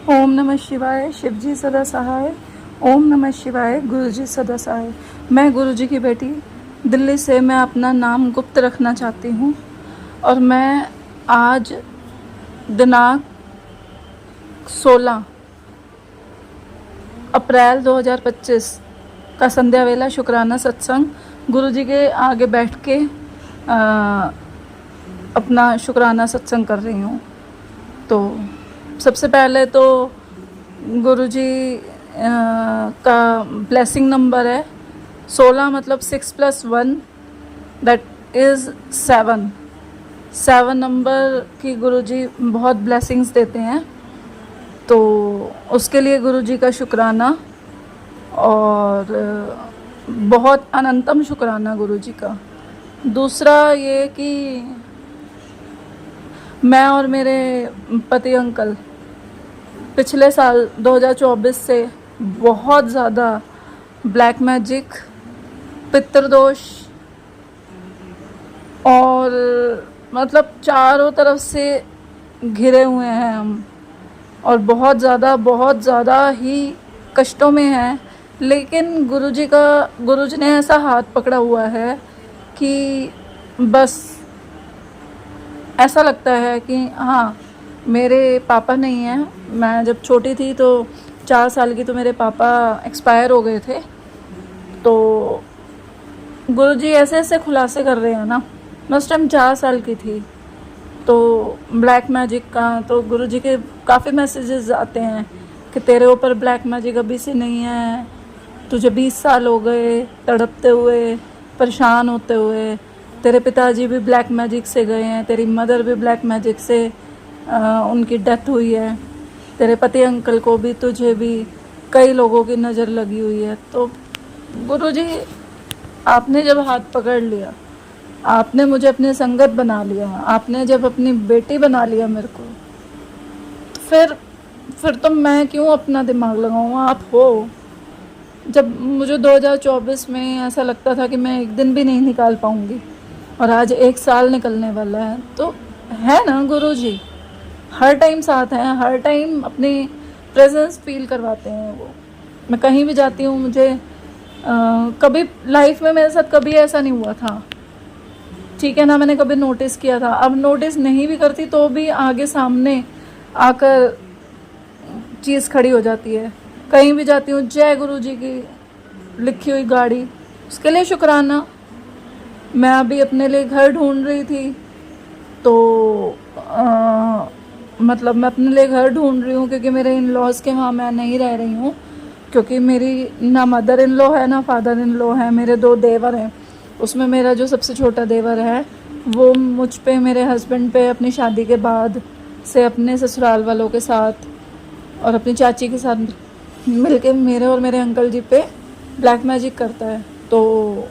ओम नमः शिवाय। शिव जी सदा सहाय। ओम नमः शिवाय। गुरु जी सदा सहाय। मैं गुरु जी की बेटी दिल्ली से मैं अपना नाम गुप्त रखना चाहती हूँ और मैं आज दिनांक 16 अप्रैल 2025 का संध्या वेला शुक्राना सत्संग गुरु जी के आगे बैठ के अपना शुक्राना सत्संग कर रही हूँ। तो सबसे पहले तो गुरु जी का ब्लेसिंग नंबर है 16, मतलब 6+1 दैट इज़ 7। 7 नंबर की गुरु जी बहुत ब्लेसिंग्स देते हैं, तो उसके लिए गुरु जी का शुक्राना और बहुत अनंतम शुक्राना गुरु जी का। दूसरा ये कि मैं और मेरे पति अंकल पिछले साल 2024 से बहुत ज़्यादा ब्लैक मैजिक, पितृदोष और मतलब चारों तरफ से घिरे हुए हैं हम, और बहुत ज़्यादा ही कष्टों में हैं। लेकिन गुरुजी ने ऐसा हाथ पकड़ा हुआ है कि बस ऐसा लगता है कि हाँ, मेरे पापा नहीं हैं। मैं जब छोटी थी तो 4 साल की तो मेरे पापा एक्सपायर हो गए थे। तो गुरुजी ऐसे ऐसे खुलासे कर रहे हैं ना। मैं उस टाइम 4 साल की थी। तो ब्लैक मैजिक का तो गुरुजी के काफ़ी मैसेजेस आते हैं कि तेरे ऊपर ब्लैक मैजिक अभी से नहीं है, तुझे 20 साल हो गए तड़पते हुए, परेशान होते हुए। तेरे पिताजी भी ब्लैक मैजिक से गए हैं, तेरी मदर भी ब्लैक मैजिक से उनकी डेथ हुई है, तेरे पति अंकल को भी, तुझे भी, कई लोगों की नज़र लगी हुई है। तो गुरुजी, आपने जब हाथ पकड़ लिया, आपने मुझे अपनी संगत बना लिया, आपने जब अपनी बेटी बना लिया मेरे को, फिर तो मैं क्यों अपना दिमाग लगाऊँ। आप हो। जब मुझे 2024 में ऐसा लगता था कि मैं एक दिन भी नहीं निकाल पाऊँगी, और आज 1 साल निकलने वाला है, तो है ना गुरुजी, हर टाइम साथ हैं, हर टाइम अपनी प्रेजेंस फील करवाते हैं वो। मैं कहीं भी जाती हूँ, मुझे कभी लाइफ में मेरे साथ कभी ऐसा नहीं हुआ था, ठीक है ना, मैंने कभी नोटिस किया था। अब नोटिस नहीं भी करती तो भी आगे सामने आकर चीज़ खड़ी हो जाती है। कहीं भी जाती हूँ, जय गुरु जी की लिखी हुई गाड़ी, उसके लिए शुक्राना। मैं अभी अपने लिए घर ढूंढ रही थी, तो मतलब मैं अपने लिए घर ढूंढ रही हूँ क्योंकि मेरे इन लॉज के वहाँ मैं नहीं रह रही हूँ, क्योंकि मेरी ना मदर इन लॉ है ना फादर इन लॉ है। मेरे 2 देवर हैं, उसमें मेरा जो सबसे छोटा देवर है वो मुझ पे, मेरे हस्बैंड पे अपनी शादी के बाद से अपने ससुराल वालों के साथ और अपनी चाची के साथ मिलके मेरे और मेरे अंकल जी पे ब्लैक मैजिक करता है। तो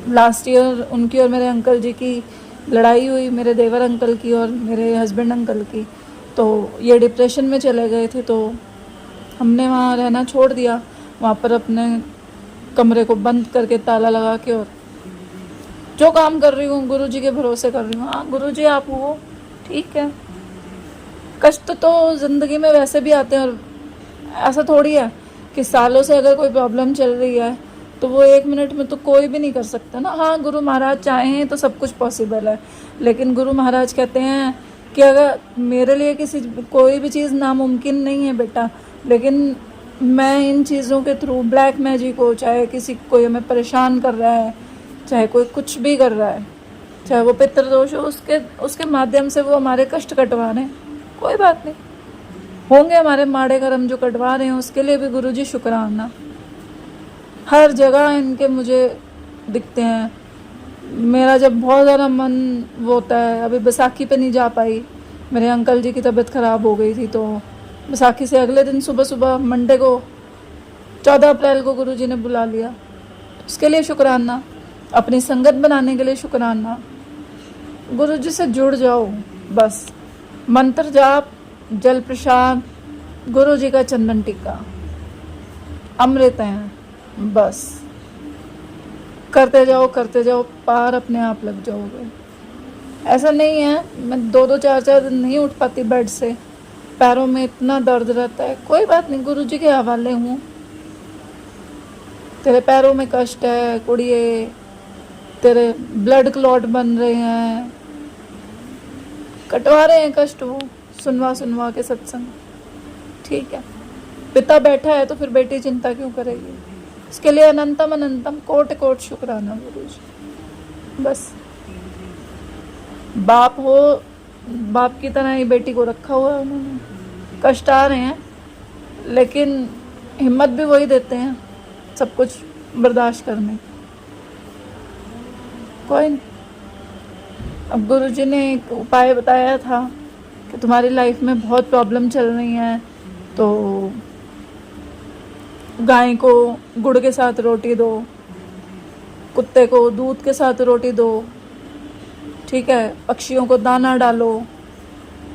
लास्ट ईयर उनकी और मेरे अंकल जी की लड़ाई हुई, मेरे देवर अंकल की और मेरे हस्बैंड अंकल की। तो ये डिप्रेशन में चले गए थे, तो हमने वहाँ रहना छोड़ दिया। वहाँ पर अपने कमरे को बंद करके ताला लगा के और जो काम कर रही हूँ गुरुजी के भरोसे कर रही हूँ। हाँ गुरुजी, आप हो, ठीक है। कष्ट तो ज़िंदगी में वैसे भी आते हैं, और ऐसा थोड़ी है कि सालों से अगर कोई प्रॉब्लम चल रही है तो वो 1 मिनट में तो कोई भी नहीं कर सकता ना। हाँ, गुरु महाराज चाहें तो सब कुछ पॉसिबल है, लेकिन गुरु महाराज कहते हैं कि अगर मेरे लिए कोई भी चीज़ नामुमकिन नहीं है बेटा, लेकिन मैं इन चीज़ों के थ्रू, ब्लैक मैजिक हो, चाहे किसी कोई हमें परेशान कर रहा है, चाहे कोई कुछ भी कर रहा है, चाहे वो पितृदोष हो, उसके माध्यम से वो हमारे कष्ट कटवा रहे हैं, कोई बात नहीं, होंगे हमारे माड़े कर्म जो कटवा रहे हैं, उसके लिए भी गुरुजी शुक्राना। हर जगह इनके मुझे दिखते हैं। मेरा जब बहुत ज़्यादा मन वो होता है, अभी बैसाखी पे नहीं जा पाई, मेरे अंकल जी की तबीयत ख़राब हो गई थी, तो बैसाखी से अगले दिन सुबह सुबह मंडे को 14 अप्रैल को गुरुजी ने बुला लिया, उसके लिए शुक्राना। अपनी संगत बनाने के लिए शुक्राना। गुरुजी से जुड़ जाओ, बस मंत्र जाप, जल प्रसाद, गुरुजी का चंदन टिक्का, अमृत हैं, बस करते जाओ, पार अपने आप लग जाओगे। ऐसा नहीं है मैं 2-2 4-4 दिन नहीं उठ पाती बेड से, पैरों में इतना दर्द रहता है। कोई बात नहीं, गुरुजी के हवाले हूँ। तेरे पैरों में कष्ट है कुड़िए, तेरे ब्लड क्लॉट बन रहे हैं, कटवा रहे हैं कष्ट वो सुनवा सुनवा के सत्संग। ठीक है, पिता बैठा है तो फिर बेटी चिंता क्यों करेगी। इसके लिए अनंतम अनंतम कोटि कोटि शुक्राना गुरुजी। बस बाप हो, बाप की तरह ही बेटी को रखा हुआ है उन्होंने। कष्ट आ रहे हैं लेकिन हिम्मत भी वही देते हैं सब कुछ बर्दाश्त करने की। कोई नहीं। अब गुरुजी ने एक उपाय बताया था कि तुम्हारी लाइफ में बहुत प्रॉब्लम चल रही है, तो गाय को गुड़ के साथ रोटी दो, कुत्ते को दूध के साथ रोटी दो, ठीक है, पक्षियों को दाना डालो,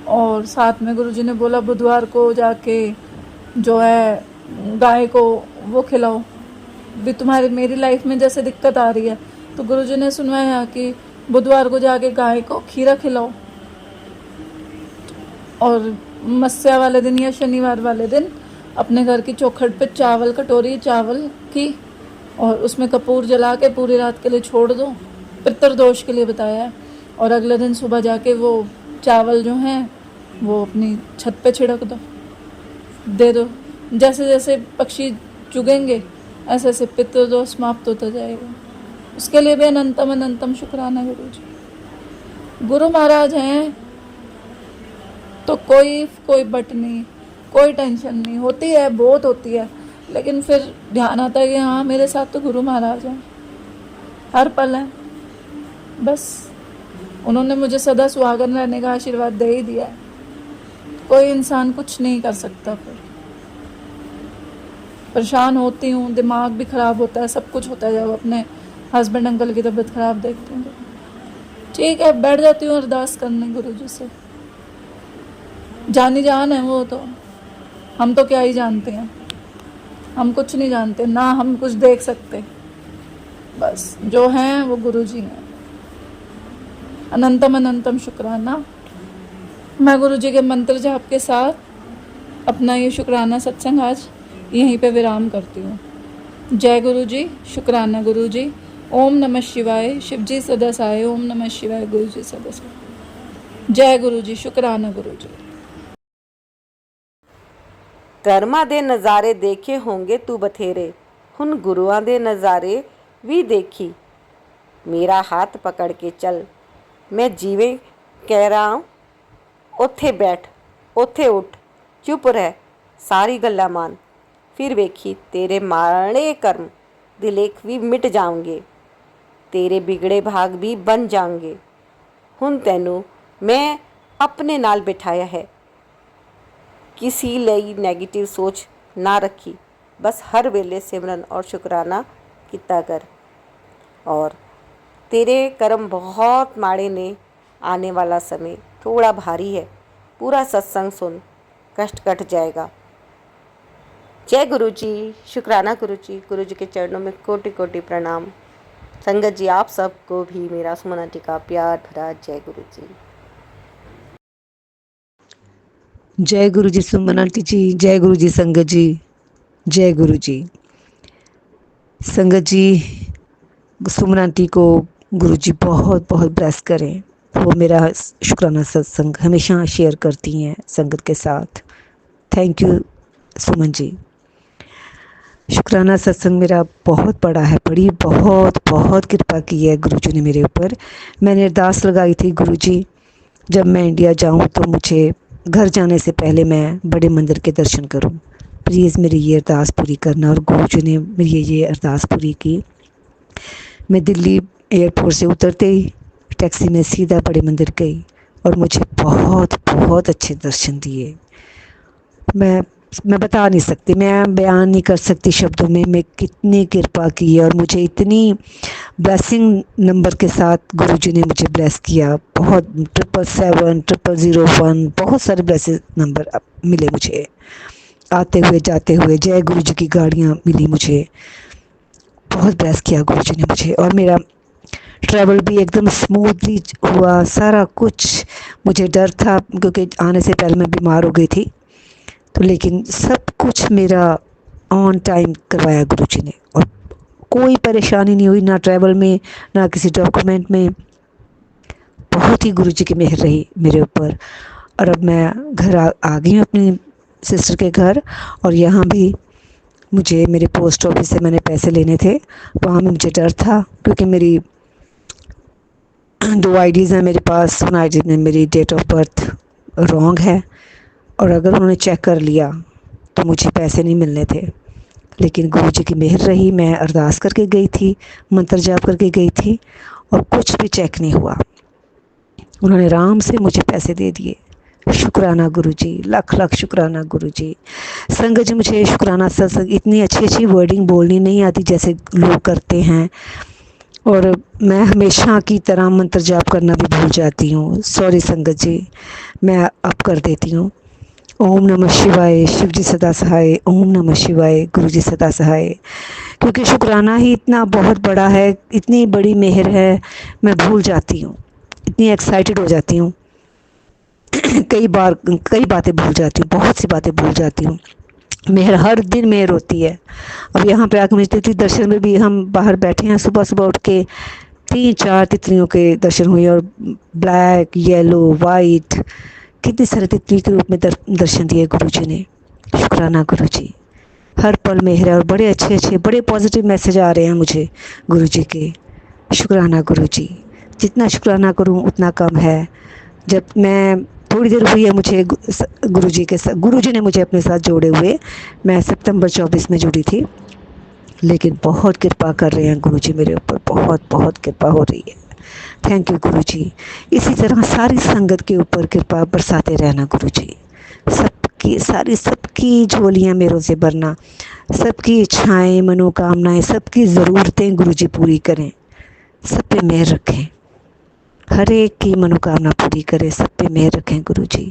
और साथ में गुरुजी ने बोला बुधवार को जाके जो है गाय को वो खिलाओ। भी तुम्हारी मेरी लाइफ में जैसे दिक्कत आ रही है तो गुरुजी ने सुनवाया कि बुधवार को जाके गाय को खीरा खिलाओ, और मस्या वाले दिन या शनिवार वाले दिन अपने घर की चौखट पे चावल, कटोरी चावल की, और उसमें कपूर जला के पूरी रात के लिए छोड़ दो। पितृदोष के लिए बताया है। और अगले दिन सुबह जाके वो चावल जो हैं वो अपनी छत पे छिड़क दो, दे दो। जैसे जैसे पक्षी चुगेंगे ऐसे ऐसे पितृदोष समाप्त होता जाएगा। उसके लिए भी अनंतम अनंतम शुक्राना गुरुजी। गुरु महाराज हैं तो कोई बट नहीं, कोई टेंशन नहीं होती है, बहुत होती है, लेकिन फिर ध्यान आता है कि हाँ मेरे साथ तो गुरु महाराज हैं, हर पल हैं। बस उन्होंने मुझे सदा सुहागन रहने का आशीर्वाद दे ही दिया है। कोई इंसान कुछ नहीं कर सकता। फिर परेशान होती हूँ, दिमाग भी ख़राब होता है, सब कुछ होता है जब अपने हस्बैंड अंकल की तबीयत ख़राब देखती हूँ। ठीक है, बैठ जाती हूँ अरदास करने गुरुजी से। जानी जान है वो तो, हम तो क्या ही जानते हैं, हम कुछ नहीं जानते ना, हम कुछ देख सकते। बस जो हैं वो गुरुजी हैं। अनंतम अनंतम शुक्राना। मैं गुरुजी के मंत्र जाप के साथ अपना ये शुक्राना सत्संग आज यहीं पे विराम करती हूँ। जय गुरुजी, शुक्राना गुरुजी। ओम नमः शिवाय, शिवजी सदा सहाय। ओम नमः शिवाय, गुरुजी सदा सहाय। जय गुरुजी, शुक्राना गुरुजी। ਕਰਮਾਂ ਦੇ ਨਜ਼ਾਰੇ ਦੇਖੇ ਹੋਣਗੇ ਤੂੰ ਬਥੇਰੇ, ਹੁਣ ਗੁਰੂਆਂ ਦੇ ਨਜ਼ਾਰੇ ਵੀ ਦੇਖੀ। ਮੇਰਾ ਹੱਥ ਪਕੜ ਕੇ ਚੱਲ, ਮੈਂ ਜਿਵੇਂ ਕਹਿ ਰਹਾ ਹਾਂ ਉੱਥੇ ਬੈਠ, ਉੱਥੇ ਉੱਠ, ਚੁੱਪ ਰਹਿ, ਸਾਰੀ ਗੱਲਾਂ ਮੰਨ। ਫਿਰ ਵੇਖੀ ਤੇਰੇ ਮਾੜੇ ਕਰਮ ਦੇ ਲੇਖ ਵੀ ਮਿਟ ਜਾਣਗੇ, ਤੇਰੇ ਵਿਗੜੇ ਭਾਗ ਵੀ ਬਣ ਜਾਣਗੇ। ਹੁਣ ਤੈਨੂੰ ਮੈਂ ਆਪਣੇ ਨਾਲ ਬਿਠਾਇਆ ਹੈ, किसी ਲਈ ਨੈਗੇਟਿਵ सोच ना रखी। बस हर वेले सिमरन और शुक्राना किया कर। और तेरे कर्म बहुत माड़े ने, आने वाला समय थोड़ा भारी है। पूरा सत्संग सुन, कष्ट कट जाएगा। जय गुरु जी, शुक्राना गुरु जी। गुरु जी के चरणों में कोटि कोटि प्रणाम। संगत जी, आप सबको भी मेरा सुमन आंटी का प्यार भरा जय गुरु जी। जय गुरु जी सुमन आंटी जी, जय गुरु जी संगत जी, जय गुरु जी। संगत जी, सुमन आंटी को गुरु जी बहुत बहुत ब्लेस करें। वो मेरा शुक्राना सत्संग हमेशा शेयर करती हैं संगत के साथ। Thank you Suman ji. शुक्राना सत्संग मेरा बहुत बड़ा है, बड़ी बहुत बहुत कृपा की है गुरु जी ने मेरे ऊपर। मैंने अरदास लगाई थी, गुरु जी जब मैं इंडिया जाऊं तो मुझे घर जाने से पहले मैं बड़े मंदिर के दर्शन करूं, प्लीज़ मेरी ये अरदास पूरी करना। और गुरु जी ने मेरी ये अरदास पूरी की। मैं दिल्ली एयरपोर्ट से उतरते ही टैक्सी में सीधा बड़े मंदिर गई और मुझे बहुत बहुत अच्छे दर्शन दिए। मैं बता नहीं सकती, मैं बयान नहीं कर सकती शब्दों में मैं कितनी कृपा की है। और मुझे इतनी ब्लेसिंग नंबर के साथ गुरुजी ने मुझे ब्लेस किया। बहुत 777, 0001 बहुत सारे ब्लेसिंग नंबर मिले मुझे, आते हुए जाते हुए। जय गुरुजी की गाड़ियाँ मिली मुझे, बहुत ब्लेस किया गुरुजी ने मुझे। और मेरा ट्रैवल भी एकदम स्मूथली हुआ, सारा कुछ। मुझे डर था क्योंकि आने से पहले मैं बीमार हो गई थी, तो लेकिन सब कुछ मेरा ऑन टाइम करवाया गुरुजी ने, और कोई परेशानी नहीं हुई, ना ट्रैवल में, ना किसी डॉक्यूमेंट में। बहुत ही गुरुजी की मेहर रही मेरे ऊपर। और अब मैं घर आ गई हूँ अपनी सिस्टर के घर, और यहाँ भी मुझे मेरे पोस्ट ऑफिस से मैंने पैसे लेने थे, वहाँ में मुझे डर था क्योंकि मेरी 2 आईडीज़ हैं मेरे पास। उन आईडी में मेरी डेट ऑफ बर्थ रॉन्ग है, और अगर उन्होंने चेक कर लिया तो मुझे पैसे नहीं मिलने थे। लेकिन गुरुजी की मेहर रही, मैं अरदास करके गई थी, मंत्र जाप करके गई थी, और कुछ भी चेक नहीं हुआ। उन्होंने आराम से मुझे पैसे दे दिए। शुक्राना गुरुजी, लख लख शुक्राना गुरुजी। संगत जी, मुझे शुक्राना सत्संग इतनी अच्छी अच्छी वर्डिंग बोलनी नहीं आती जैसे लोग करते हैं, और मैं हमेशा की तरह मंत्र जाप करना भी भूल जाती हूँ। सॉरी संगत जी, मैं अब कर देती हूँ। ओम नमः शिवाय, शिव जी सदा सहाय। ओम नमः शिवाय, गुरु जी सदा सहाय। क्योंकि शुक्राना ही इतना बहुत बड़ा है, इतनी बड़ी मेहर है, मैं भूल जाती हूँ, इतनी एक्साइटेड हो जाती हूँ। कई बार कई बातें भूल जाती हूँ, बहुत सी बातें भूल जाती हूँ। मेहर हर दिन मेहर होती है। अब यहाँ पे आकर मुझे तिथि दर्शन में भी, हम बाहर बैठे हैं, सुबह सुबह उठ के 3-4 तितलियों के दर्शन हुए, और ब्लैक, येलो, वाइट, कितने सारे तितली के रूप में दर्शन दिए गुरुजी ने। शुक्राना गुरुजी, हर पल मेहर है, और बड़े अच्छे अच्छे बड़े पॉजिटिव मैसेज आ रहे हैं मुझे गुरुजी के। शुक्राना गुरुजी, जितना शुक्राना करूं उतना कम है। जब मैं थोड़ी देर हुई है मुझे गुरुजी के साथ, गुरुजी ने मुझे अपने साथ जोड़े हुए, मैं सितंबर 24 में जुड़ी थी, लेकिन बहुत कृपा कर रहे हैं गुरुजी मेरे ऊपर, बहुत बहुत कृपा हो रही है। थैंक यू गुरुजी। इसी तरह सारी संगत के ऊपर कृपा बरसाते रहना गुरुजी। सबकी सारी सबकी झोलियाँ मेरों से भरना, सबकी इच्छाएं, मनोकामनाएं, सबकी ज़रूरतें गुरुजी पूरी करें, सब पे मेहर रखें, हर एक की मनोकामना पूरी करें, सब पे मेहर रखें गुरुजी।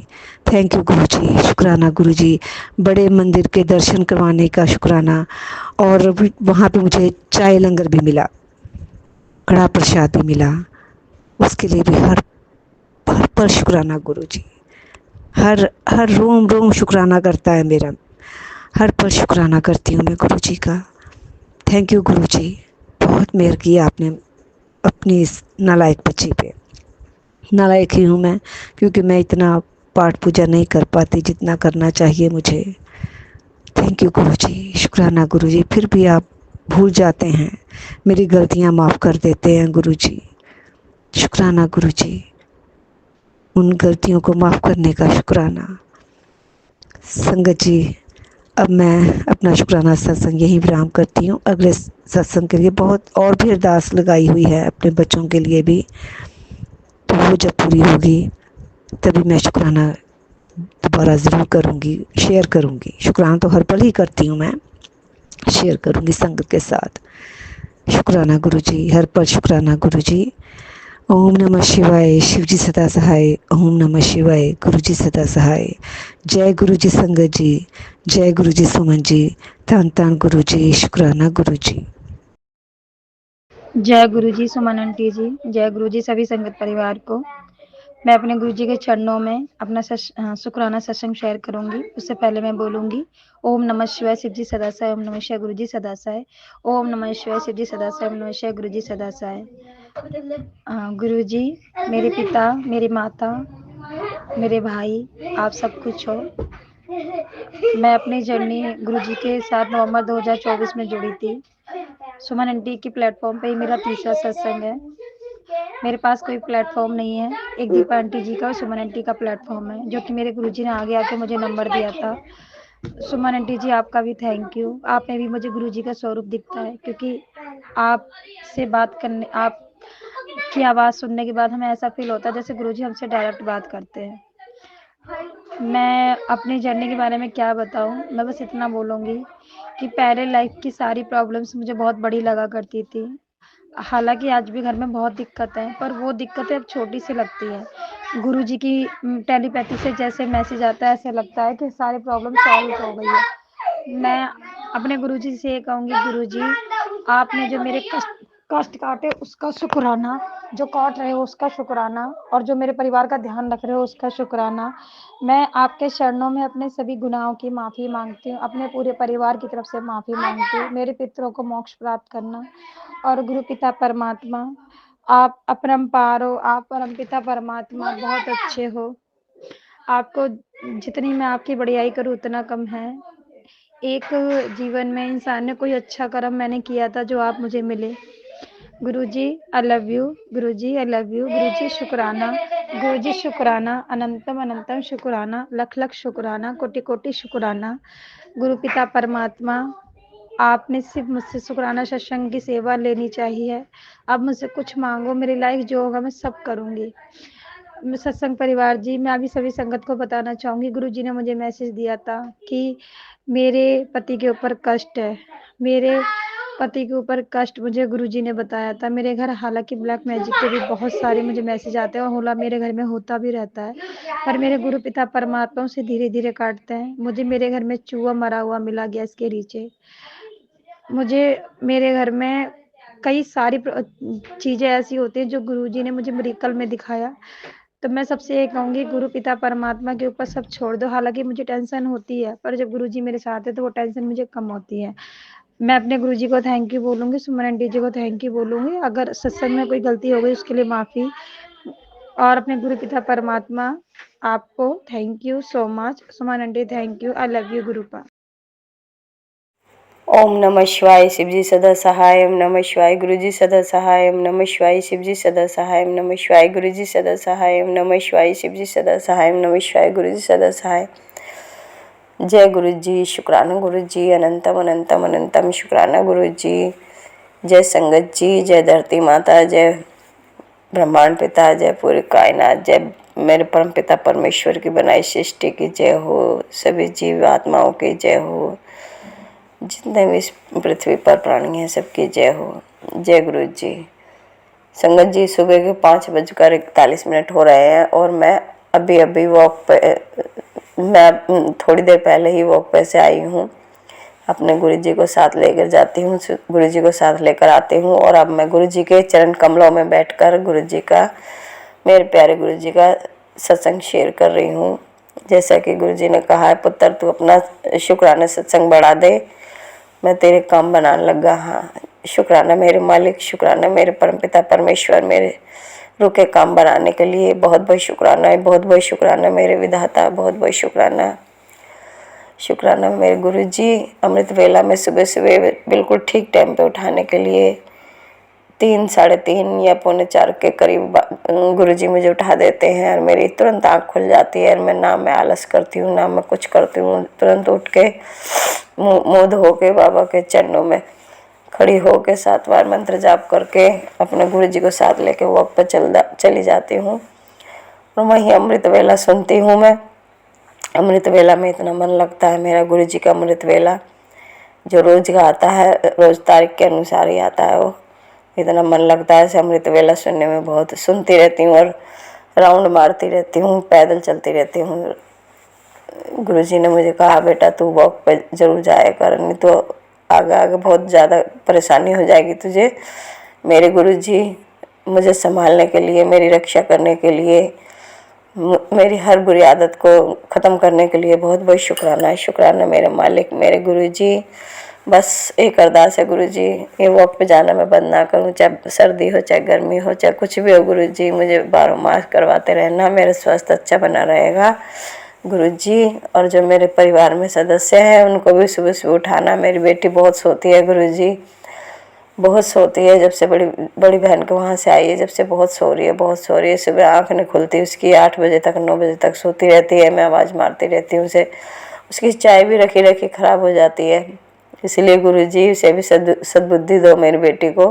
थैंक यू गुरुजी, शुक्राना गुरुजी। बड़े मंदिर के दर्शन करवाने का शुक्राना, और वहाँ पे मुझे चाय लंगर भी मिला, कड़ा प्रसाद भी मिला, उसके लिए भी हर हर पर शुक्राना गुरुजी। हर हर रोम रोम शुक्राना करता है मेरा, हर पर शुक्राना करती हूँ मैं गुरुजी का। थैंक यू गुरुजी, बहुत मेहर किया आपने अपनी इस नालायक बच्ची पे। नालायक ही हूँ मैं, क्योंकि मैं इतना पाठ पूजा नहीं कर पाती जितना करना चाहिए मुझे। थैंक यू गुरुजी, शुक्राना गुरुजी। फिर भी आप भूल जाते हैं, मेरी गलतियाँ माफ़ कर देते हैं गुरुजी। शुक्राना गुरुजी, उन गलतियों को माफ़ करने का शुक्राना। संगत जी, अब मैं अपना शुक्राना सत्संग यहीं विराम करती हूँ। अगले सत्संग के लिए बहुत और भी अरदास लगाई हुई है अपने बच्चों के लिए भी, तो वो जब पूरी होगी तभी मैं शुक्राना दोबारा ज़रूर करूँगी, शेयर करूँगी। शुक्राना तो हर पल ही करती हूँ मैं, शेयर करूँगी संगत के साथ। शुक्राना गुरुजी, हर पल शुक्राना गुरुजी। ओम नमः शिवाय, शिव जी सदा सहाय। ओम नमः शिवाय, गुरु जी सदा सहाय। जय गुरु जी संगत जी, जय गुरु जी सुमन जी, धन धन गुरु जी, शुक्राना गुरु जी। जय गुरु जी सुमन आंटी जी, जय गुरु जी सभी संगत परिवार को। मैं अपने गुरु जी के चरणों में अपना शुक्राना सत्संग शेयर करूंगी। उससे पहले मैं बोलूंगी ओम नमः शिवाय, शिव जी सदा सहाय। ओम नमः शिवाय, गुरु जी सदा सहाय। ओम नमः शिवाय, शिव जी सदा सहाय। ओम नमः शिवाय, गुरु जी सदा सहाय। गुरु जी मेरे पिता, मेरी माता, मेरे भाई, आप सब कुछ हो। मैं अपनी जर्नी गुरु जी के साथ नवंबर 2024 में जुड़ी थी। सुमन आंटी की प्लेटफॉर्म पे ही मेरा तीसरा सत्संग है। मेरे पास कोई प्लेटफॉर्म नहीं है, एक दीपा आंटी जी का और सुमन आंटी का प्लेटफॉर्म है, जो कि मेरे गुरुजी ने आगे आके मुझे नंबर दिया था। सुमन आंटी जी, आपका भी थैंक यू। आप में भी मुझे गुरुजी का स्वरूप दिखता है, क्योंकि आप से बात करने, आप की आवाज़ सुनने के बाद हमें ऐसा फील होता है जैसे गुरुजी हमसे डायरेक्ट बात करते हैं। मैं अपनी जर्नी के बारे में क्या बताऊं, मैं बस इतना बोलूँगी कि पहले लाइफ की सारी प्रॉब्लम्स मुझे बहुत बड़ी लगा करती थी। हालाँकि आज भी घर में बहुत दिक्कत है, पर वो दिक्कतें अब छोटी सी लगती हैं। गुरुजी की टेलीपैथी से जैसे मैसेज आता है, ऐसे लगता है कि सारी प्रॉब्लम सॉल्व हो गई है। मैं अपने गुरुजी से ये कहूँगी, गुरुजी आपने जो मेरे कष्ट कष्ट काटे उसका शुक्राना, जो काट रहे हो उसका शुक्राना, और जो मेरे परिवार का ध्यान रख रहे हो उसका शुक्राना। मैं आपके चरणों में अपने सभी गुनाहों की माफ़ी मांगती हूँ, अपने पूरे परिवार की तरफ से माफ़ी मांगती हूँ। मेरे पितरों को मोक्ष प्राप्त करना। और गुरु पिता परमात्मा, आप अपरंपार हो, आप परमपिता परमात्मा बहुत अच्छे हो। आपको जितनी मैं आपकी बड़ाई करूँ उतना कम है। एक जीवन में इंसान ने कोई अच्छा कर्म मैंने किया था जो आप मुझे मिले। Guruji I love you, Guruji I love you, Guruji शुक्राना, गुरुजी शुक्राना, अनंतम अनंतम शुक्राना, लख लख शुक्राना, कोटि कोटि शुक्राना। गुरु पिता परमात्मा, आपने सिर्फ मुझसे शुक्राना सत्संग की सेवा लेनी चाहिए। अब मुझसे कुछ मांगो, मेरी लाइफ जो होगा मैं सब करूँगी। सत्संग परिवार जी, मैं अभी सभी संगत को बताना चाहूँगी, गुरु जी ने मुझे मैसेज दिया था कि मेरे पति के ऊपर कष्ट है। मेरे पति के ऊपर कष्ट मुझे गुरुजी ने बताया था। मेरे घर हालांकि ब्लैक मैजिक के भी बहुत सारे मुझे मैसेज आते हैं और होला मेरे घर में होता भी रहता है, पर मेरे गुरु पिता परमात्मा उसे धीरे धीरे काटते हैं। मुझे मेरे घर में चूहा मरा हुआ मिला गैस के नीचे। मुझे मेरे घर में कई सारी चीज़ें ऐसी होती हैं जो गुरुजी ने मुझे मिरेकल में दिखाया। तो मैं सबसे ये कहूँगी, गुरु पिता परमात्मा के ऊपर सब छोड़ दो। हालांकि मुझे टेंशन होती है, पर जब गुरुजी मेरे साथ है तो वो टेंशन मुझे कम होती है। मैं अपने गुरुजी को थैंक यू बोलूँगी, सुमन आंटी जी को थैंक यू बोलूँगी। अगर सत्संग में कोई गलती हो गई उसके लिए माफ़ी। और अपने गुरु पिता परमात्मा, आपको thank you so much. Suman aunty thank you, I love you Gurupa. ओम नमः शिवाय शिवजी सदा सहाय, ओम नमः शिवाय गुरुजी सदा सहाय, ओम नमः शिवाय शिवजी सदा सहाय, ओम नमः शिवाय गुरुजी सदा सहाय, ओम नमः शिवाय शिवजी सदा सहाय, ओम नमः शिवाय गुरुजी सदा सहाय। जय गुरुजी, शुक्राना गुरुजी, अनंतम अनंतम अनंतम शुक्राना गुरुजी। जय संगत जी, जय धरती माता, जय ब्रह्मांड पिता, जय पूरी कायनात, जय मेरे परम पिता परमेश्वर की बनाई सृष्टि की जय हो, सभी जीव आत्माओं की जय हो, जितने भी इस पृथ्वी पर प्राणी हैं सबकी जय हो। जय गुरु जी। संगत जी, सुबह के 5:41 हो रहे हैं और मैं अभी वॉक पे, मैं थोड़ी देर पहले ही वॉक पे से आई हूँ। अपने गुरु जी को साथ लेकर जाती हूँ, गुरु जी को साथ लेकर आती हूँ और अब मैं गुरु जी के चरण कमलों में बैठकर गुरु जी का, मेरे प्यारे गुरु जी का सत्संग शेयर कर रही हूँ। जैसा कि गुरु जी ने कहा है, पुत्र तू अपना शुक्राना सत्संग बढ़ा दे, मैं तेरे काम बनाने लगा। हाँ, शुक्राना मेरे मालिक, शुक्राना मेरे परमपिता परमेश्वर, मेरे रुके काम बनाने के लिए बहुत बहुत शुक्राना है, बहुत बहुत शुक्राना मेरे विधाता, बहुत बहुत शुक्राना। शुक्राना मेरे गुरु जी, अमृत वेला में सुबह सुबह बिल्कुल ठीक टाइम पे उठाने के लिए 3, साढ़े 3 या पौने 4 के करीब गुरुजी मुझे उठा देते हैं और मेरी तुरंत आँख खुल जाती है और ना मैं आलस करती हूँ ना मैं कुछ करती हूँ। तुरंत उठ के मुँह धो के बाबा के चरणों में खड़ी हो के 7 बार मंत्र जाप करके अपने गुरुजी को साथ लेके वॉक पर चली जाती हूँ और वहीं अमृत वेला सुनती हूँ। मैं अमृत वेला में इतना मन लगता है, मेरा गुरुजी का अमृत वेला जो रोज़ का आता है, रोज़ तारीख के अनुसार ही आता है, वो इतना मन लगता है। ऐसे अमृत वेला सुनने में बहुत सुनती रहती हूँ और राउंड मारती रहती हूँ, पैदल चलती रहती हूँ। गुरुजी ने मुझे कहा, बेटा तू वॉक पे जरूर जाया कर, नहीं तो आगे आगे बहुत ज़्यादा परेशानी हो जाएगी तुझे। मेरे गुरुजी मुझे संभालने के लिए, मेरी रक्षा करने के लिए, मेरी हर बुरी आदत को ख़त्म करने के लिए बहुत बहुत शुक्राना है। शुक्राना मेरे मालिक, मेरे गुरुजी। बस एक अरदास है गुरुजी, ये वॉक पे जाना मैं बंद ना करूं, चाहे सर्दी हो चाहे गर्मी हो चाहे कुछ भी हो। गुरुजी मुझे 12 मास करवाते रहना, मेरा स्वास्थ्य अच्छा बना रहेगा गुरुजी। और जो मेरे परिवार में सदस्य हैं उनको भी सुबह सुबह उठाना। मेरी बेटी बहुत सोती है गुरुजी, बहुत सोती है, जब से बड़ी बहन के वहाँ से आई है जब से बहुत सो रही है, बहुत सो रही है। सुबह आँख नहीं खुलती उसकी, 8 बजे तक 9 बजे तक सोती रहती है। मैं आवाज़ मारती रहती हूँ उसे, उसकी चाय भी रखी रखी ख़राब हो जाती है। इसलिए गुरुजी उसे भी सद्बुद्धि दो मेरी बेटी को,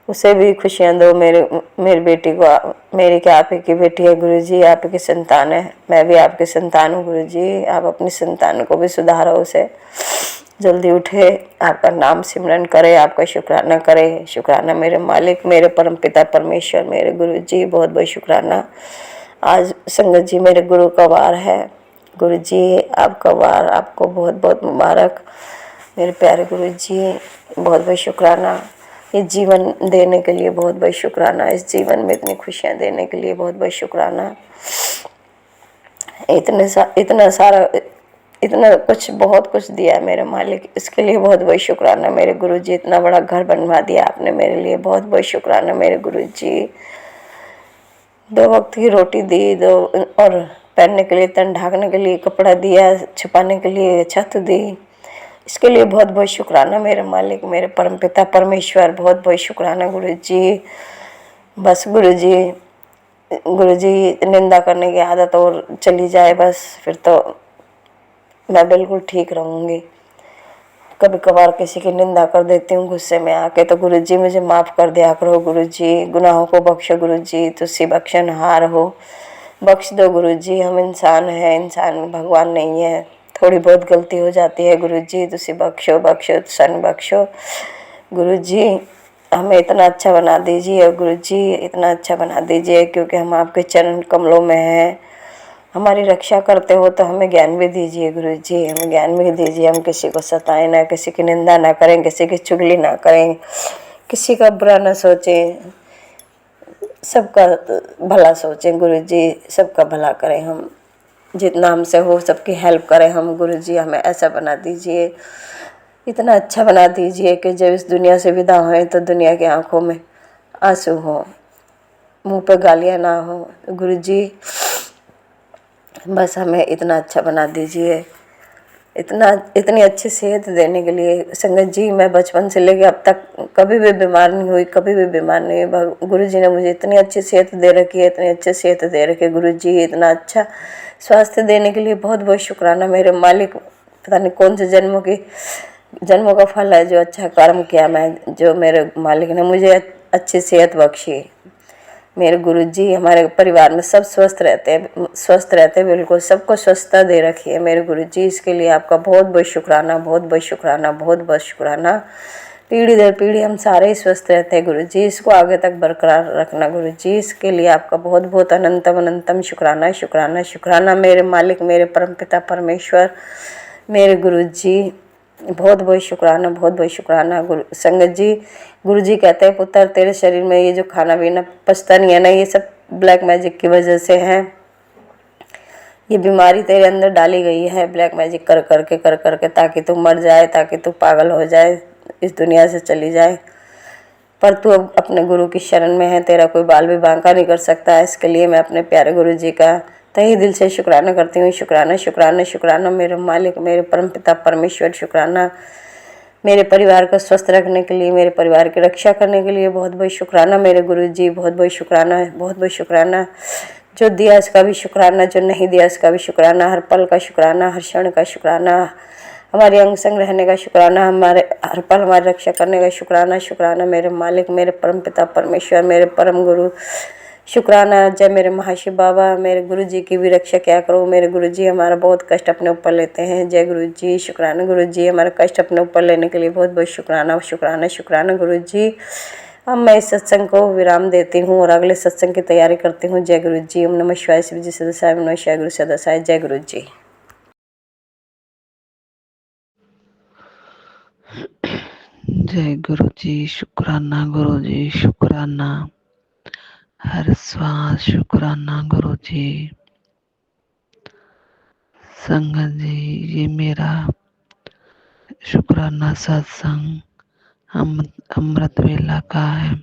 उसे भी खुशियाँ दो मेरी बेटी को। मेरी क्या आप ही की बेटी है गुरुजी, आप ही की संतान है, मैं भी आपकी संतान हूँ गुरुजी। आप अपनी संतान को भी सुधारो, उसे जल्दी उठे, आपका नाम सिमरन करे, आपका शुक्राना करे। शुक्राना मेरे मालिक, मेरे परम पिता परमेश्वर, मेरे गुरुजी, बहुत बहुत शुक्राना। आज संगत जी मेरे गुरु का वार है गुरुजी, आपका वार आपको बहुत बहुत मुबारक। मेरे प्यारे गुरुजी, बहुत बहुत शुक्राना। ये जीवन देने के लिए बहुत बहुत शुक्राना, इस जीवन में इतनी खुशियाँ देने के लिए बहुत बहुत शुक्राना। इतना सारा इतना कुछ बहुत कुछ दिया है मेरे मालिक, इसके लिए बहुत बहुत शुक्राना। मेरे गुरुजी इतना बड़ा घर बनवा दिया आपने मेरे लिए, बहुत बहुत शुक्राना मेरे गुरुजी। 2 वक्त की रोटी दी, दो और पहनने के लिए, तन ढाकने के लिए कपड़ा दिया, छुपाने के लिए छत दी, इसके लिए बहुत बहुत शुक्राना मेरे मालिक, मेरे परमपिता परमेश्वर, बहुत बहुत शुक्राना गुरुजी। बस गुरुजी निंदा करने की आदत और चली जाए बस, फिर तो मैं बिल्कुल ठीक रहूँगी। कभी कभार किसी की निंदा कर देती हूँ गुस्से में आके, तो गुरुजी मुझे माफ़ कर दिया करो गुरुजी, गुनाहों को बख्शो गुरुजी, तुझसे बख्शनहार हो, बख्श दो गुरुजी। हम इंसान हैं, इंसान भगवान नहीं है, थोड़ी बहुत गलती हो जाती है गुरुजी, तुझसे बख्शो बख्शो सन बख्शो गुरुजी। हमें इतना अच्छा बना दीजिए गुरुजी, इतना अच्छा बना दीजिए, क्योंकि हम आपके चरण कमलों में हैं। हमारी रक्षा करते हो तो हमें ज्ञान भी दीजिए गुरुजी, हमें ज्ञान भी दीजिए, हम किसी को सताएं ना, किसी की निंदा ना करें, किसी की चुगली ना करें, किसी का बुरा ना सोचें, सबका भला सोचें गुरुजी, सबका भला करें हम, जितना हमसे हो सबकी हेल्प करें हम गुरुजी। हमें ऐसा बना दीजिए, इतना अच्छा बना दीजिए कि जब इस दुनिया से विदा होएं तो दुनिया की आंखों में आंसू हो, मुंह पे गालियाँ ना हो गुरुजी। बस हमें इतना अच्छा बना दीजिए, इतनी अच्छी सेहत देने के लिए संगत जी। मैं बचपन से लेके अब तक कभी भी बीमार नहीं हुई, कभी भी बीमार नहीं हुई। गुरुजी ने मुझे इतनी अच्छी सेहत दे रखी है, इतनी अच्छी सेहत दे रखी है गुरुजी, इतना अच्छा स्वास्थ्य देने के लिए बहुत बहुत शुक्राना मेरे मालिक। पता नहीं कौन से जन्मों का फल है जो अच्छा कर्म किया मैं, जो मेरे मालिक ने मुझे अच्छी सेहत बख्शी। मेरे गुरुजी, हमारे परिवार में सब स्वस्थ रहते हैं बिल्कुल, सबको स्वस्थता दे रखी है मेरे गुरुजी। इसके लिए आपका बहुत बहुत शुक्राना, बहुत बहुत शुक्राना, बहुत बहुत शुक्राना। पीढ़ी दर पीढ़ी हम सारे ही स्वस्थ रहते हैं गुरुजी, इसको आगे तक बरकरार रखना गुरुजी। इसके लिए आपका बहुत बहुत अनंतम अनंतम शुक्राना, शुक्राना, शुक्राना मेरे मालिक, मेरे परमपिता परमेश्वर, मेरे गुरुजी, बहुत बहुत शुक्राना, बहुत बहुत शुक्राना। संगत जी, गुरुजी कहते हैं पुत्र तेरे शरीर में ये जो खाना पीना पचता नहीं है ना, ये सब ब्लैक मैजिक की वजह से है। ये बीमारी तेरे अंदर डाली गई है ब्लैक मैजिक कर करके, ताकि तू मर जाए, ताकि तू पागल हो जाए, इस दुनिया से चली जाए। पर तू अब अपने गुरु की शरण में है, तेरा कोई बाल भी बांका नहीं कर सकता। इसके लिए मैं अपने प्यारे गुरुजी का तहे दिल से शुक्राना करती हूँ। शुक्राना, शुक्राना, शुक्राना मेरे मालिक, मेरे परमपिता परमेश्वर, शुक्राना मेरे परिवार को स्वस्थ रखने के लिए, मेरे परिवार की रक्षा करने के लिए बहुत बहुत शुक्राना मेरे गुरुजी, बहुत बहुत शुक्राना, बहुत बहुत शुक्राना। जो दिया इसका भी शुक्राना, जो नहीं दिया इसका भी शुक्राना, हर पल का शुक्राना, हर क्षण का शुक्राना, हमारे अंग संग रहने का शुक्राना, हमारे हर पल हमारी रक्षा करने का शुक्राना। शुक्राना मेरे मालिक, मेरे परमपिता परमेश्वर, मेरे परम गुरु, शुक्राना। जय मेरे महाशिव बाबा, मेरे गुरुजी की भी रक्षा क्या करो। मेरे गुरुजी हमारा बहुत कष्ट अपने ऊपर लेते हैं। जय गुरुजी, शुक्राना गुरुजी, हमारा कष्ट अपने ऊपर लेने के लिए बहुत बहुत शुक्राना, शुक्राना, शुक्राना गुरुजी। अब मैं इस सत्संग को विराम देती हूँ और अगले सत्संग की तैयारी करती हूँ। जय गुरुजी, ओम नमः शिवाय, शिव जी सदासाय, ओम नमः शिवाय, गुरु सदासाय। जय गुरुजी। जय गुरु जी, शुक्राना गुरु जी, शुक्राना, हर श्वास शुक्राना गुरु जी। संगत जी, ये मेरा शुक्राना सत्संग अमृत वेला का है।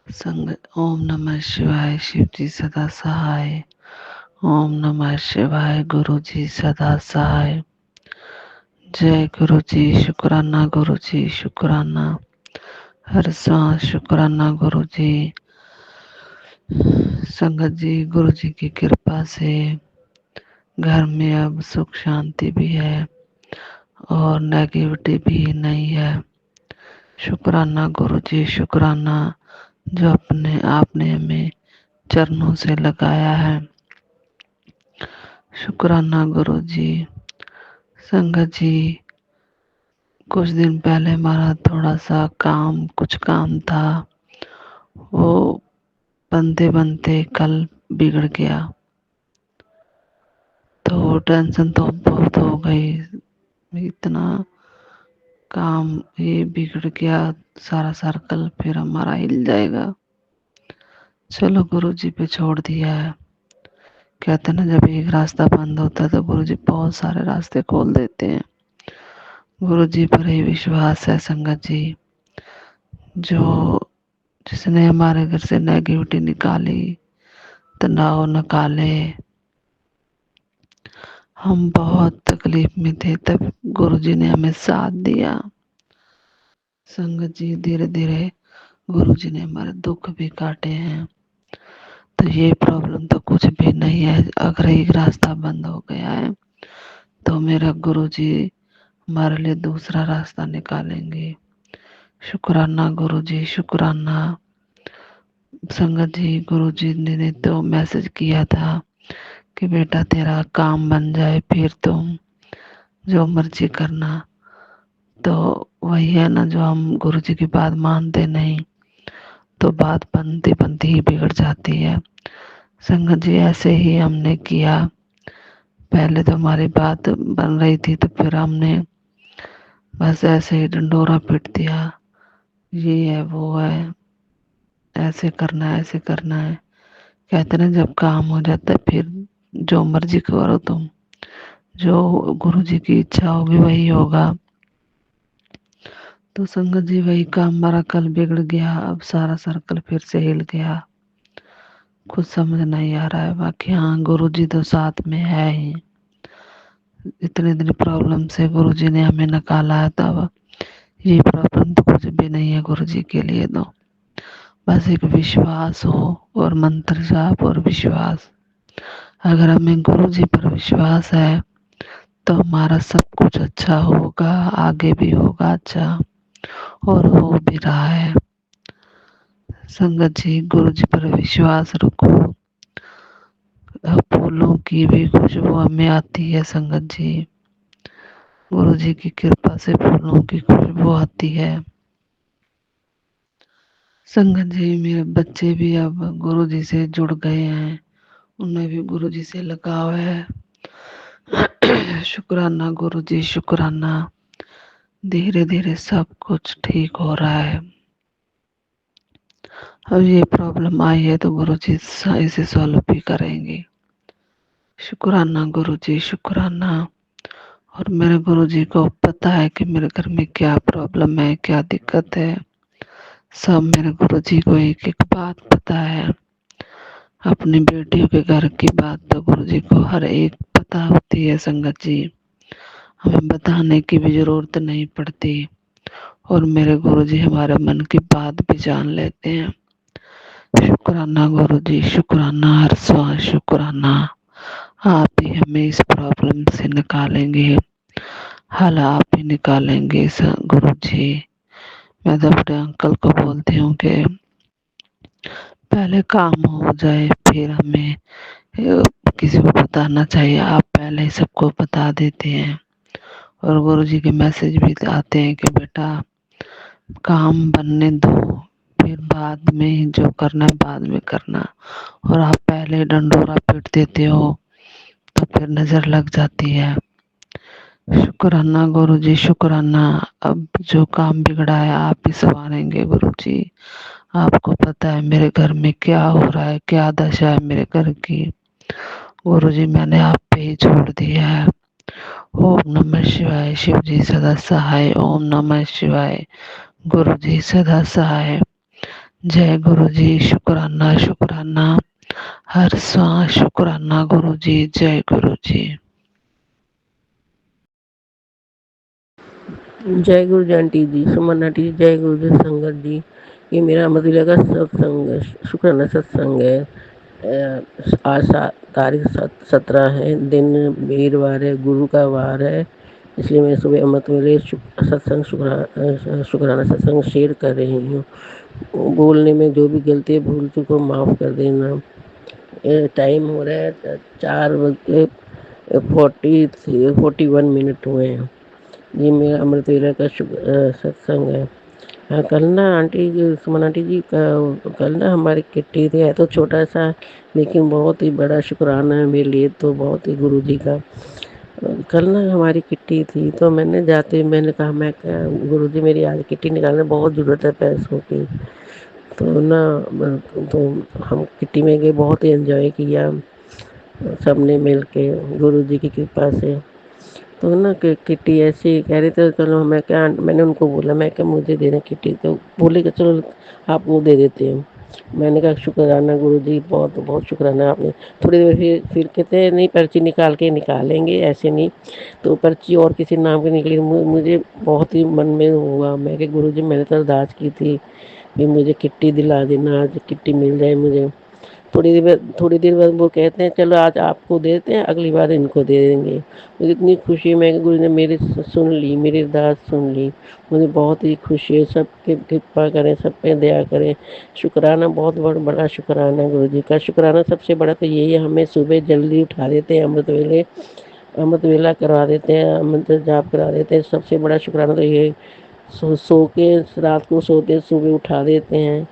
संगत, ओम नमः शिवाय, शिव जी सदा सहाय, ओम नमः शिवाय, गुरु जी सदा सहाय। जय गुरु जी, शुक्राना गुरु जी, शुक्राना, हर सांस शुक्राना गुरु जी। संगत जी, गुरु जी की कृपा से घर में अब सुख शांति भी है और नेगेटिविटी भी नहीं है। शुक्राना गुरु जी, शुक्राना, जो आपने हमें चरणों से लगाया है। शुक्राना गुरु जी। संगत जी, कुछ दिन पहले हमारा थोड़ा सा कुछ काम था, वो बनते बनते कल बिगड़ गया, तो टेंशन तो बहुत हो गई। इतना काम ये बिगड़ गया, सारा सर्कल फिर हमारा हिल जाएगा। चलो गुरु जी पे छोड़ दिया है। कहते ना जब एक रास्ता बंद होता है तो गुरु जी बहुत सारे रास्ते खोल देते हैं। गुरु जी पर ही विश्वास है संगत जी। जो जिसने हमारे घर से नेगेटिविटी निकाली, तनाव निकाले, हम बहुत तकलीफ में थे तब गुरु जी ने हमें साथ दिया। संगत जी धीरे धीरे गुरु जी ने हमारे दुख भी काटे हैं। तो ये प्रॉब्लम तो कुछ भी नहीं है। अगर एक रास्ता बंद हो गया है तो मेरा गुरु जी हमारे लिए दूसरा रास्ता निकालेंगे। शुक्राना गुरु जी, शुक्राना। संगत जी गुरु जी ने तो मैसेज किया था कि बेटा तेरा काम बन जाए फिर तुम जो मर्जी करना। तो वही है ना, जो हम गुरु जी की बात मानते नहीं तो बात बनती बनती ही बिगड़ जाती है। संगत जी ऐसे ही हमने किया। पहले तो हमारी बात बन रही थी तो फिर हमने बस ऐसे ही डंडोरा पीट दिया, ये है वो है, ऐसे करना है ऐसे करना है। कहते ना जब काम हो जाता है फिर जो मर्जी करो तुम, जो गुरु जी की इच्छा होगी वही होगा। तो संगत जी वही काम हमारा कल बिगड़ गया, अब सारा सर्कल फिर से हिल गया। कुछ समझ नहीं आ रहा है। बाकी हाँ गुरु जी तो साथ में है ही। इतने दिन प्रॉब्लम से गुरु जी ने हमें निकाला है, तब ये प्रॉब्लम तो कुछ भी नहीं है गुरु जी के लिए। तो बस एक विश्वास हो और मंत्र जाप और विश्वास। अगर हमें गुरु जी पर विश्वास है तो हमारा सब कुछ अच्छा होगा, आगे भी होगा अच्छा, और हो भी रहा है। संगत जी गुरु जी पर विश्वास रखो। फूलों की भी खुशबू हमें आती है संगत जी। गुरु जी की कृपा से फूलों की खुशबू आती है। संगत जी मेरे बच्चे भी अब गुरु जी से जुड़ गए हैं, उनमें भी गुरु जी से लगाव है। शुक्राना गुरु जी, शुक्राना। धीरे धीरे सब कुछ ठीक हो रहा है। अब ये प्रॉब्लम आई है तो गुरु जी इसे सॉल्व भी करेंगे। शुक्राना गुरु जी, शुक्राना। और मेरे गुरु जी को पता है कि मेरे घर में क्या प्रॉब्लम है, क्या दिक्कत है। सब मेरे गुरु जी को एक एक बात पता है। अपनी बेटियों के घर की बात तो गुरु जी को हर एक पता होती है संगत जी, हमें बताने की भी जरूरत नहीं पड़ती। और मेरे गुरु जी हमारे मन की बात भी जान लेते हैं। शुक्राना गुरु जी, शुक्राना, हर श्वास शुक्राना। आप ही हमें इस प्रॉब्लम से निकालेंगे, हल आप ही निकालेंगे गुरु जी। मैं तो अपने अंकल को बोलती हूँ कि पहले काम हो जाए फिर हमें किसी को बताना चाहिए। आप पहले ही सबको बता देते हैं। और गुरु जी के मैसेज भी आते हैं कि बेटा काम बनने दो, फिर बाद में जो करना है बाद में करना। और आप पहले डंडोरा पीट देते हो तो फिर नजर लग जाती है। शुक्राना गुरु जी, शुक्राना। अब जो काम बिगड़ा है आप ही संवारेंगे गुरु जी। आपको पता है मेरे घर में क्या हो रहा है, क्या दशा है मेरे घर की। गुरु जी मैंने आप पे ही छोड़ दिया है। ओम नमः शिवाय। शिव जी सदा सहाय। ओम नमः शिवाय। गुरु जी सदा सहाय। जय गुरु जी, शुक्राना शुक्राना। हर सांस शुक्राना गुरु जी। जय गुरु जी। जय गुरु जी आंटी जी, सुमन आंटी जी, जय गुरु जी संगत जी। ये मेरा मदुरा का सत्संग है, शुक्राना सत्संग है। आज तारीख 17 है, दिन वीरवार है, गुरु का वार है। इसलिए मैं सुबह अमृत वेले सत्संग शुक्राना सत्संग शेयर कर रही हूँ। बोलने में जो भी गलती है भूल चूक को माफ़ कर देना। टाइम हो रहा है 4:41 हुए हैं। ये मेरा अमृत वेला का सत्संग है। हाँ कल ना आंटी जी, सुमन आंटी जी कल ना हमारी किट्टी थी, है तो छोटा सा लेकिन बहुत ही बड़ा शुक्राना है मेरे लिए तो, बहुत ही गुरु जी का। कल ना हमारी किट्टी थी, तो मैंने जाते ही मैंने कहा, मैं क्या गुरुजी मेरी आज किट्टी निकालने बहुत ज़रूरत है पैसों की। तो ना तो हम किट्टी में गए, बहुत ही एंजॉय किया सबने मिल के गुरुजी की कृपा से। तो ना किट्टी ऐसे ही कह रहे थे, चलो मैं क्या, मैंने उनको बोला, मैं क्या मुझे दे दें किट्टी, तो बोले कि चलो आपको दे देते हैं। मैंने कहा शुक्राना गुरुजी, बहुत बहुत शुक्राना आपने। थोड़ी देर फिर कहते हैं नहीं पर्ची निकाल के निकालेंगे, ऐसे नहीं। तो पर्ची और किसी नाम की निकली, मुझे बहुत ही मन में हुआ। मैं कि गुरुजी मैंने तो अरदास की थी कि मुझे किट्टी दिला देना, आज किट्टी मिल जाए मुझे। थोड़ी देर बाद वो कहते हैं चलो आज आपको दे देते हैं, अगली बार इनको दे देंगे। मुझे इतनी खुशी, मैं कि गुरु ने मेरी सुन ली, मेरी अरदास सुन ली। मुझे बहुत ही खुशी है, सबकी कृपा करें, सब पे दया करें। शुक्राना, बहुत बड़ा शुक्राना गुरु जी का। शुक्राना सबसे बड़ा तो यही है, हमें सुबह जल्दी उठा देते हैं, अमृत वेला करवा देते हैं, अमृत जाप करा देते हैं। सबसे बड़ा शुक्राना तो ये है। सो के रात को सोते सुबह उठा देते हैं,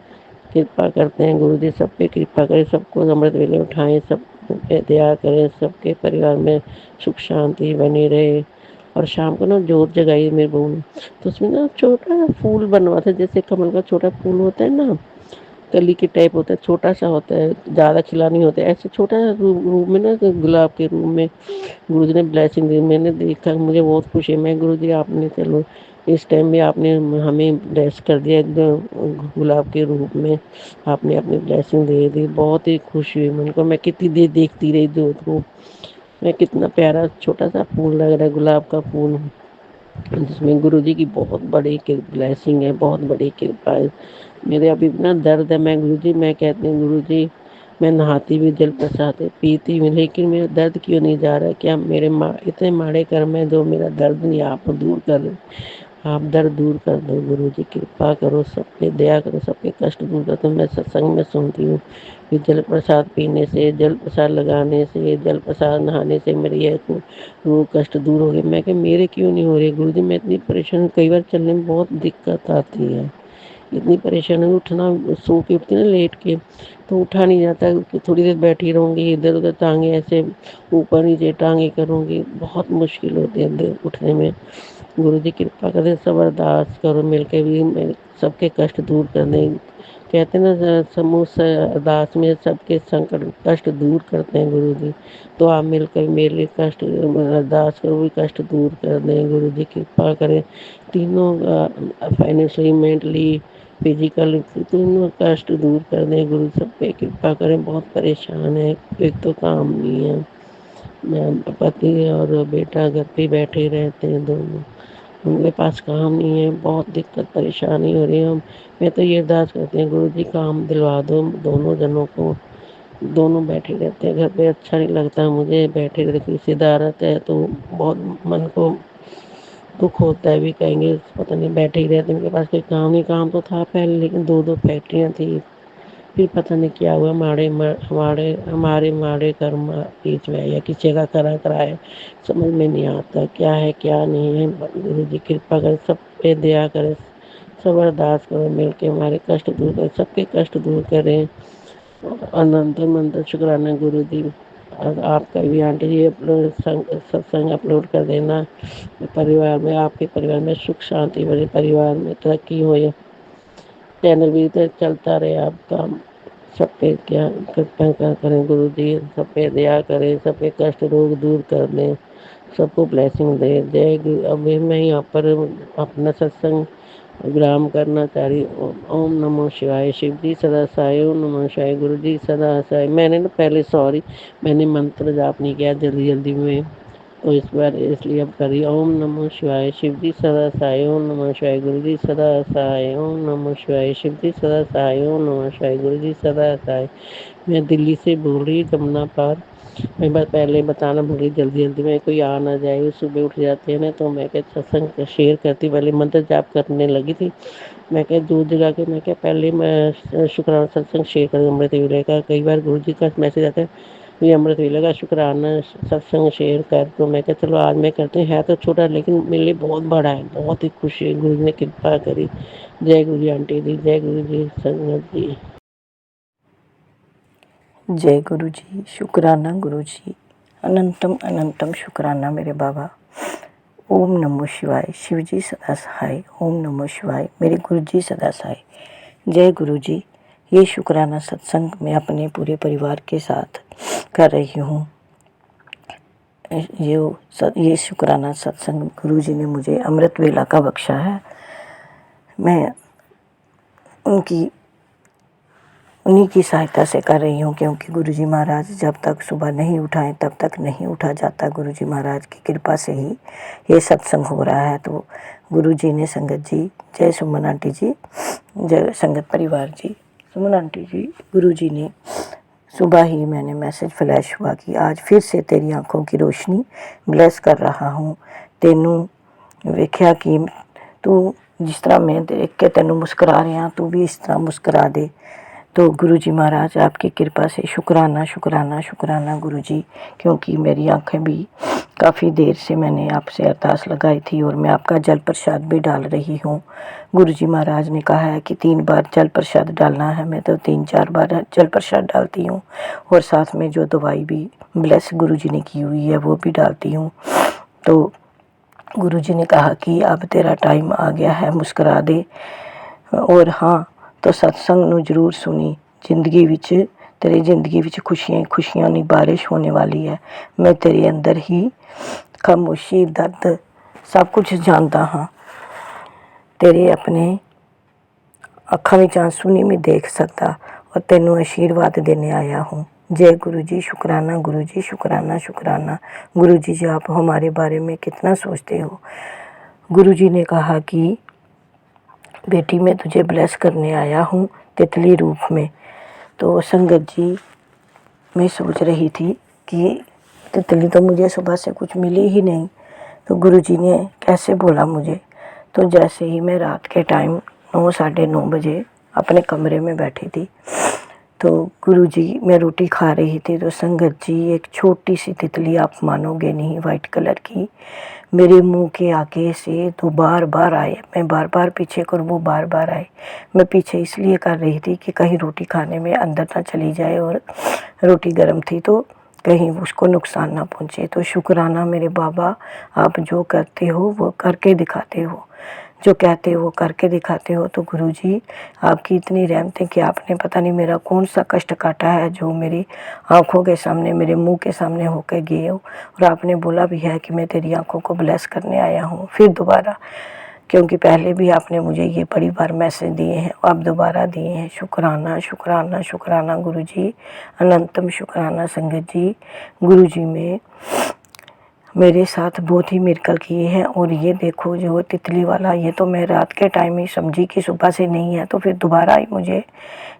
कृपा करते हैं गुरु जी, सब पे कृपा करें, सबको अमृत वेले उठाएं, सब पे दया करें, सबके परिवार में सुख शांति बनी रहे। और शाम को ना जोत जगाई मेरी बहू ने, तो उसमें ना छोटा फूल बनवा था, जैसे कमल का छोटा फूल होता है ना, कली के टाइप होता है, छोटा सा होता है, ज़्यादा खिला नहीं होता है, ऐसे छोटा रूप में ना गुलाब के रूप में गुरुजी ने ब्लेसिंग दी। मैंने देखा, मुझे बहुत खुशी है। मैं गुरुजी आपने चलो इस टाइम में आपने हमें ब्लेस कर दिया एकदम गुलाब के रूप में, आपने अपनी ब्लेसिंग दे दी। बहुत ही खुशी हुई मन को। मैं कितनी देर देखती रही जोत को, मैं कितना प्यारा छोटा सा फूल लग रहा है, गुलाब का फूल, जिसमें गुरुजी की बहुत बड़ी ब्लेसिंग है, बहुत बड़ी कृपा है। मेरे अभी इतना दर्द है, मैं गुरुजी, मैं कहती हूँ गुरुजी, मैं नहाती भी जल प्रसाद है, पीती भी, लेकिन मेरा दर्द क्यों नहीं जा रहा है? क्या मेरे इतने माड़े कर्म है जो मेरा दर्द नहीं आप दूर कर रहे? आप दर्द दूर कर दो गुरुजी, कृपा करो, सब पे दया करो, सबके कष्ट दूर कर दो। मैं सत्संग में सुनती हूँ कि जल प्रसाद पीने से, जल प्रसाद लगाने से, जल प्रसाद नहाने से मेरी ये वो कष्ट दूर हो गए। मैं कि मेरे क्यों नहीं हो रही गुरुजी? मैं इतनी परेशान हूँ, कई बार चलने में बहुत दिक्कत आती है, इतनी परेशान है, उठना, सो के उठती ना लेट के, तो उठा नहीं जाता। थोड़ी देर बैठी रहूँगी, इधर उधर टांगे ऐसे ऊपर नीचे टांगे करूँगी, बहुत मुश्किल होती है इधर उठने में। गुरु जी कृपा करें, सब अरदास करो मिल के भी, मेरे सबके कष्ट दूर कर दें। कहते हैं ना समूह से अरदास में सबके संकट कष्ट दूर करते हैं गुरु जी। तो आप मिलकर मेरे कष्ट अरदास करो, भी कष्ट दूर कर दें गुरु जी, कृपा करें। तीनों फाइनेंशियली, मेंटली, फिजिकल, तीनों कष्ट दूर कर दें गुरु, सब पे कृपा करें। बहुत परेशान है, एक तो काम नहीं है, मैं पति और बेटा घर पे बैठे रहते हैं दोनों, उनके पास काम नहीं है, बहुत दिक्कत परेशानी हो रही है। मैं तो ये अरदास करती हूँ गुरु जी काम दिलवा दो दोनों जनों को। दोनों बैठे रहते हैं घर पे, अच्छा नहीं लगता मुझे, बैठे रहते, रिश्तेदार रहते हैं तो बहुत मन को दुख होता है। भी कहेंगे पता नहीं बैठे ही रहते, उनके पास कोई काम नहीं। काम तो था पहले, लेकिन दो दो फैक्ट्रियाँ थी, फिर पता नहीं क्या हुआ, हमारे माड़े कर्म बीच में या किसी का करा कराए, समझ में नहीं आता क्या है क्या नहीं है। गुरु जी कृपा करें, सब पे दया करें, सब अरदास करो मिल के, हमारे कष्ट दूर करें, सबके कष्ट दूर करें। अनंत अनंत शुक्राना गुरु जी। और आपका भी आंटी जी अपलोड सत्संग अपलोड कर देना, परिवार में, आपके परिवार में सुख शांति बने, परिवार में तरक्की हो, चैनल भी तो चलता रहे आपका। सब पे क्या कृपा करें गुरु जी, सब पे दया करें, सब पे कष्ट रोग दूर कर दें, सबको ब्लेसिंग दे। जय गुरु। अभी मैं यहाँ पर अपना सत्संग विराम करना चाह रही हूँ। ओम नमो शिवाय। शिव जी सदा सहाय, ओम नमो शिवाय। गुरु जी सदा सहाय। मैंने ना पहले, सॉरी, मैंने मंत्र जाप नहीं किया जल्दी जल्दी में, तो इस बार इसलिए अब करिए। ओम नमो शिवाय। शिव जी सदा सहाय, ओम नमो शिवाय। गुरु जी सदा सहाय, ओम नमो शिवाय। शिव जी सदा सहाय, ओम नमो शिवाय। गुरु जी सदा सहाय। मैं दिल्ली से बोल रही हूँ, जमुना पार। मैं बार पहले बताना भूल गई, जल्दी जल्दी में कोई आ ना जाए, सुबह उठ जाते हैं ना, तो मैं क्या सत्संग शेयर करती, पहले मंत्र जाप करने लगी थी। मैं क्या दूर जगा के, मैं क्या पहले मैं शुक्राना सत्संग शेयर करूँ अमृत वेले का। कई बार गुरु जी का मैसेज आता है, ये अमृत वेले का शुक्राना सत्संग शेयर कर, तो मैं क्या चलो आज मैं करते हैं। है तो छोटा लेकिन मेरे लिए बहुत बड़ा है, बहुत ही खुशी है, गुरु जी ने कृपा करी। जय गुरु जी आंटी जी, जय गुरु जी संगत जी। जय गुरु जी। शुक्राना गुरु जी, अनंतम अनंतम शुक्राना मेरे बाबा। ओम नमो शिवाय। शिव जी सदा सहाय। ओम नमो शिवाय। मेरे गुरु जी सदा सहाय। जय गुरु जी। ये शुक्राना सत्संग मैं अपने पूरे परिवार के साथ कर रही हूँ। ये शुक्राना सत्संग गुरु जी ने मुझे अमृत वेला का बख्शा है। मैं उन्हीं की सहायता से कर रही हूँ, क्योंकि गुरुजी महाराज जब तक सुबह नहीं उठाएं तब तक नहीं उठा जाता। गुरुजी महाराज की कृपा से ही ये सत्संग हो रहा है। तो गुरुजी ने, संगत जी, जय सुमन आंटी जी, जय संगत परिवार जी, सुमन आंटी जी, गुरुजी ने सुबह ही मैंने मैसेज फ्लैश हुआ कि आज फिर से तेरी आंखों की रोशनी ब्लेस कर रहा हूँ। तेनू वेख्या कि तू जिस तरह मैं देख के तेनू मुस्कुरा रहा, तू भी इस तरह मुस्कुरा दे। तो गुरुजी महाराज आपकी कृपा से शुक्राना शुक्राना शुक्राना गुरुजी, क्योंकि मेरी आंखें भी काफ़ी देर से मैंने आपसे अरदास लगाई थी और मैं आपका जल प्रसाद भी डाल रही हूँ। गुरुजी महाराज ने कहा है कि 3 बार जल प्रसाद डालना है। मैं तो 3-4 बार जल प्रसाद डालती हूँ और साथ में जो दवाई भी ब्लेस गुरुजी ने की हुई है वो भी डालती हूँ। तो गुरुजी ने कहा कि अब तेरा टाइम आ गया है, मुस्कुरा दे। और हाँ, तो सत्संग ਨੂੰ ਜ਼ਰੂਰ सुनी। ज़िंदगी विच तेरी ज़िंदगी विच खुशियां खुशियां दी बारिश होने वाली है। मैं तेरे अंदर ही खामोशी, दर्द सब कुछ जानता हाँ। तेरे अपने अखां विच आंसू नहीं मैं देख सकता और तेनू आशीर्वाद देने आया हूँ। जय गुरु जी। शुक्राना गुरु जी, शुक्राना शुक्राना गुरु जी। आप हमारे बारे में कितना सोचते हो। गुरु जी ने कहा कि बेटी मैं तुझे ब्लेस करने आया हूँ तितली रूप में। तो संगत जी, मैं सोच रही थी कि तितली तो मुझे सुबह से कुछ मिली ही नहीं, तो गुरुजी ने कैसे बोला मुझे। तो जैसे ही मैं रात के टाइम 9-9:30 बजे अपने कमरे में बैठी थी, तो गुरुजी, मैं रोटी खा रही थी, तो संगत जी एक छोटी सी तितली, आप मानोगे नहीं, वाइट कलर की, मेरे मुंह के आगे से तो बार बार आए। मैं बार बार पीछे कर, वो बार बार आए। मैं पीछे इसलिए कर रही थी कि कहीं रोटी खाने में अंदर ना चली जाए और रोटी गर्म थी तो कहीं उसको नुकसान ना पहुँचे। तो शुक्राना मेरे बाबा, आप जो करते हो वो करके दिखाते हो, जो कहते हो वो करके दिखाते हो। तो गुरुजी, आपकी इतनी रहमतें कि आपने पता नहीं मेरा कौन सा कष्ट काटा है जो मेरी आंखों के सामने, मेरे मुंह के सामने होकर गए हो। और आपने बोला भी है कि मैं तेरी आंखों को ब्लेस करने आया हूँ फिर दोबारा, क्योंकि पहले भी आपने मुझे ये बड़ी बार मैसेज दिए हैं, अब दोबारा दिए हैं। शुक्राना शुक्राना शुक्राना गुरुजी, अनंतम शुक्राना संगत जी। गुरुजी में मेरे साथ बहुत ही मिरेकल किए हैं। और ये देखो जो तितली वाला, ये तो मैं रात के टाइम ही समझी कि सुबह से नहीं है, तो फिर दोबारा ही मुझे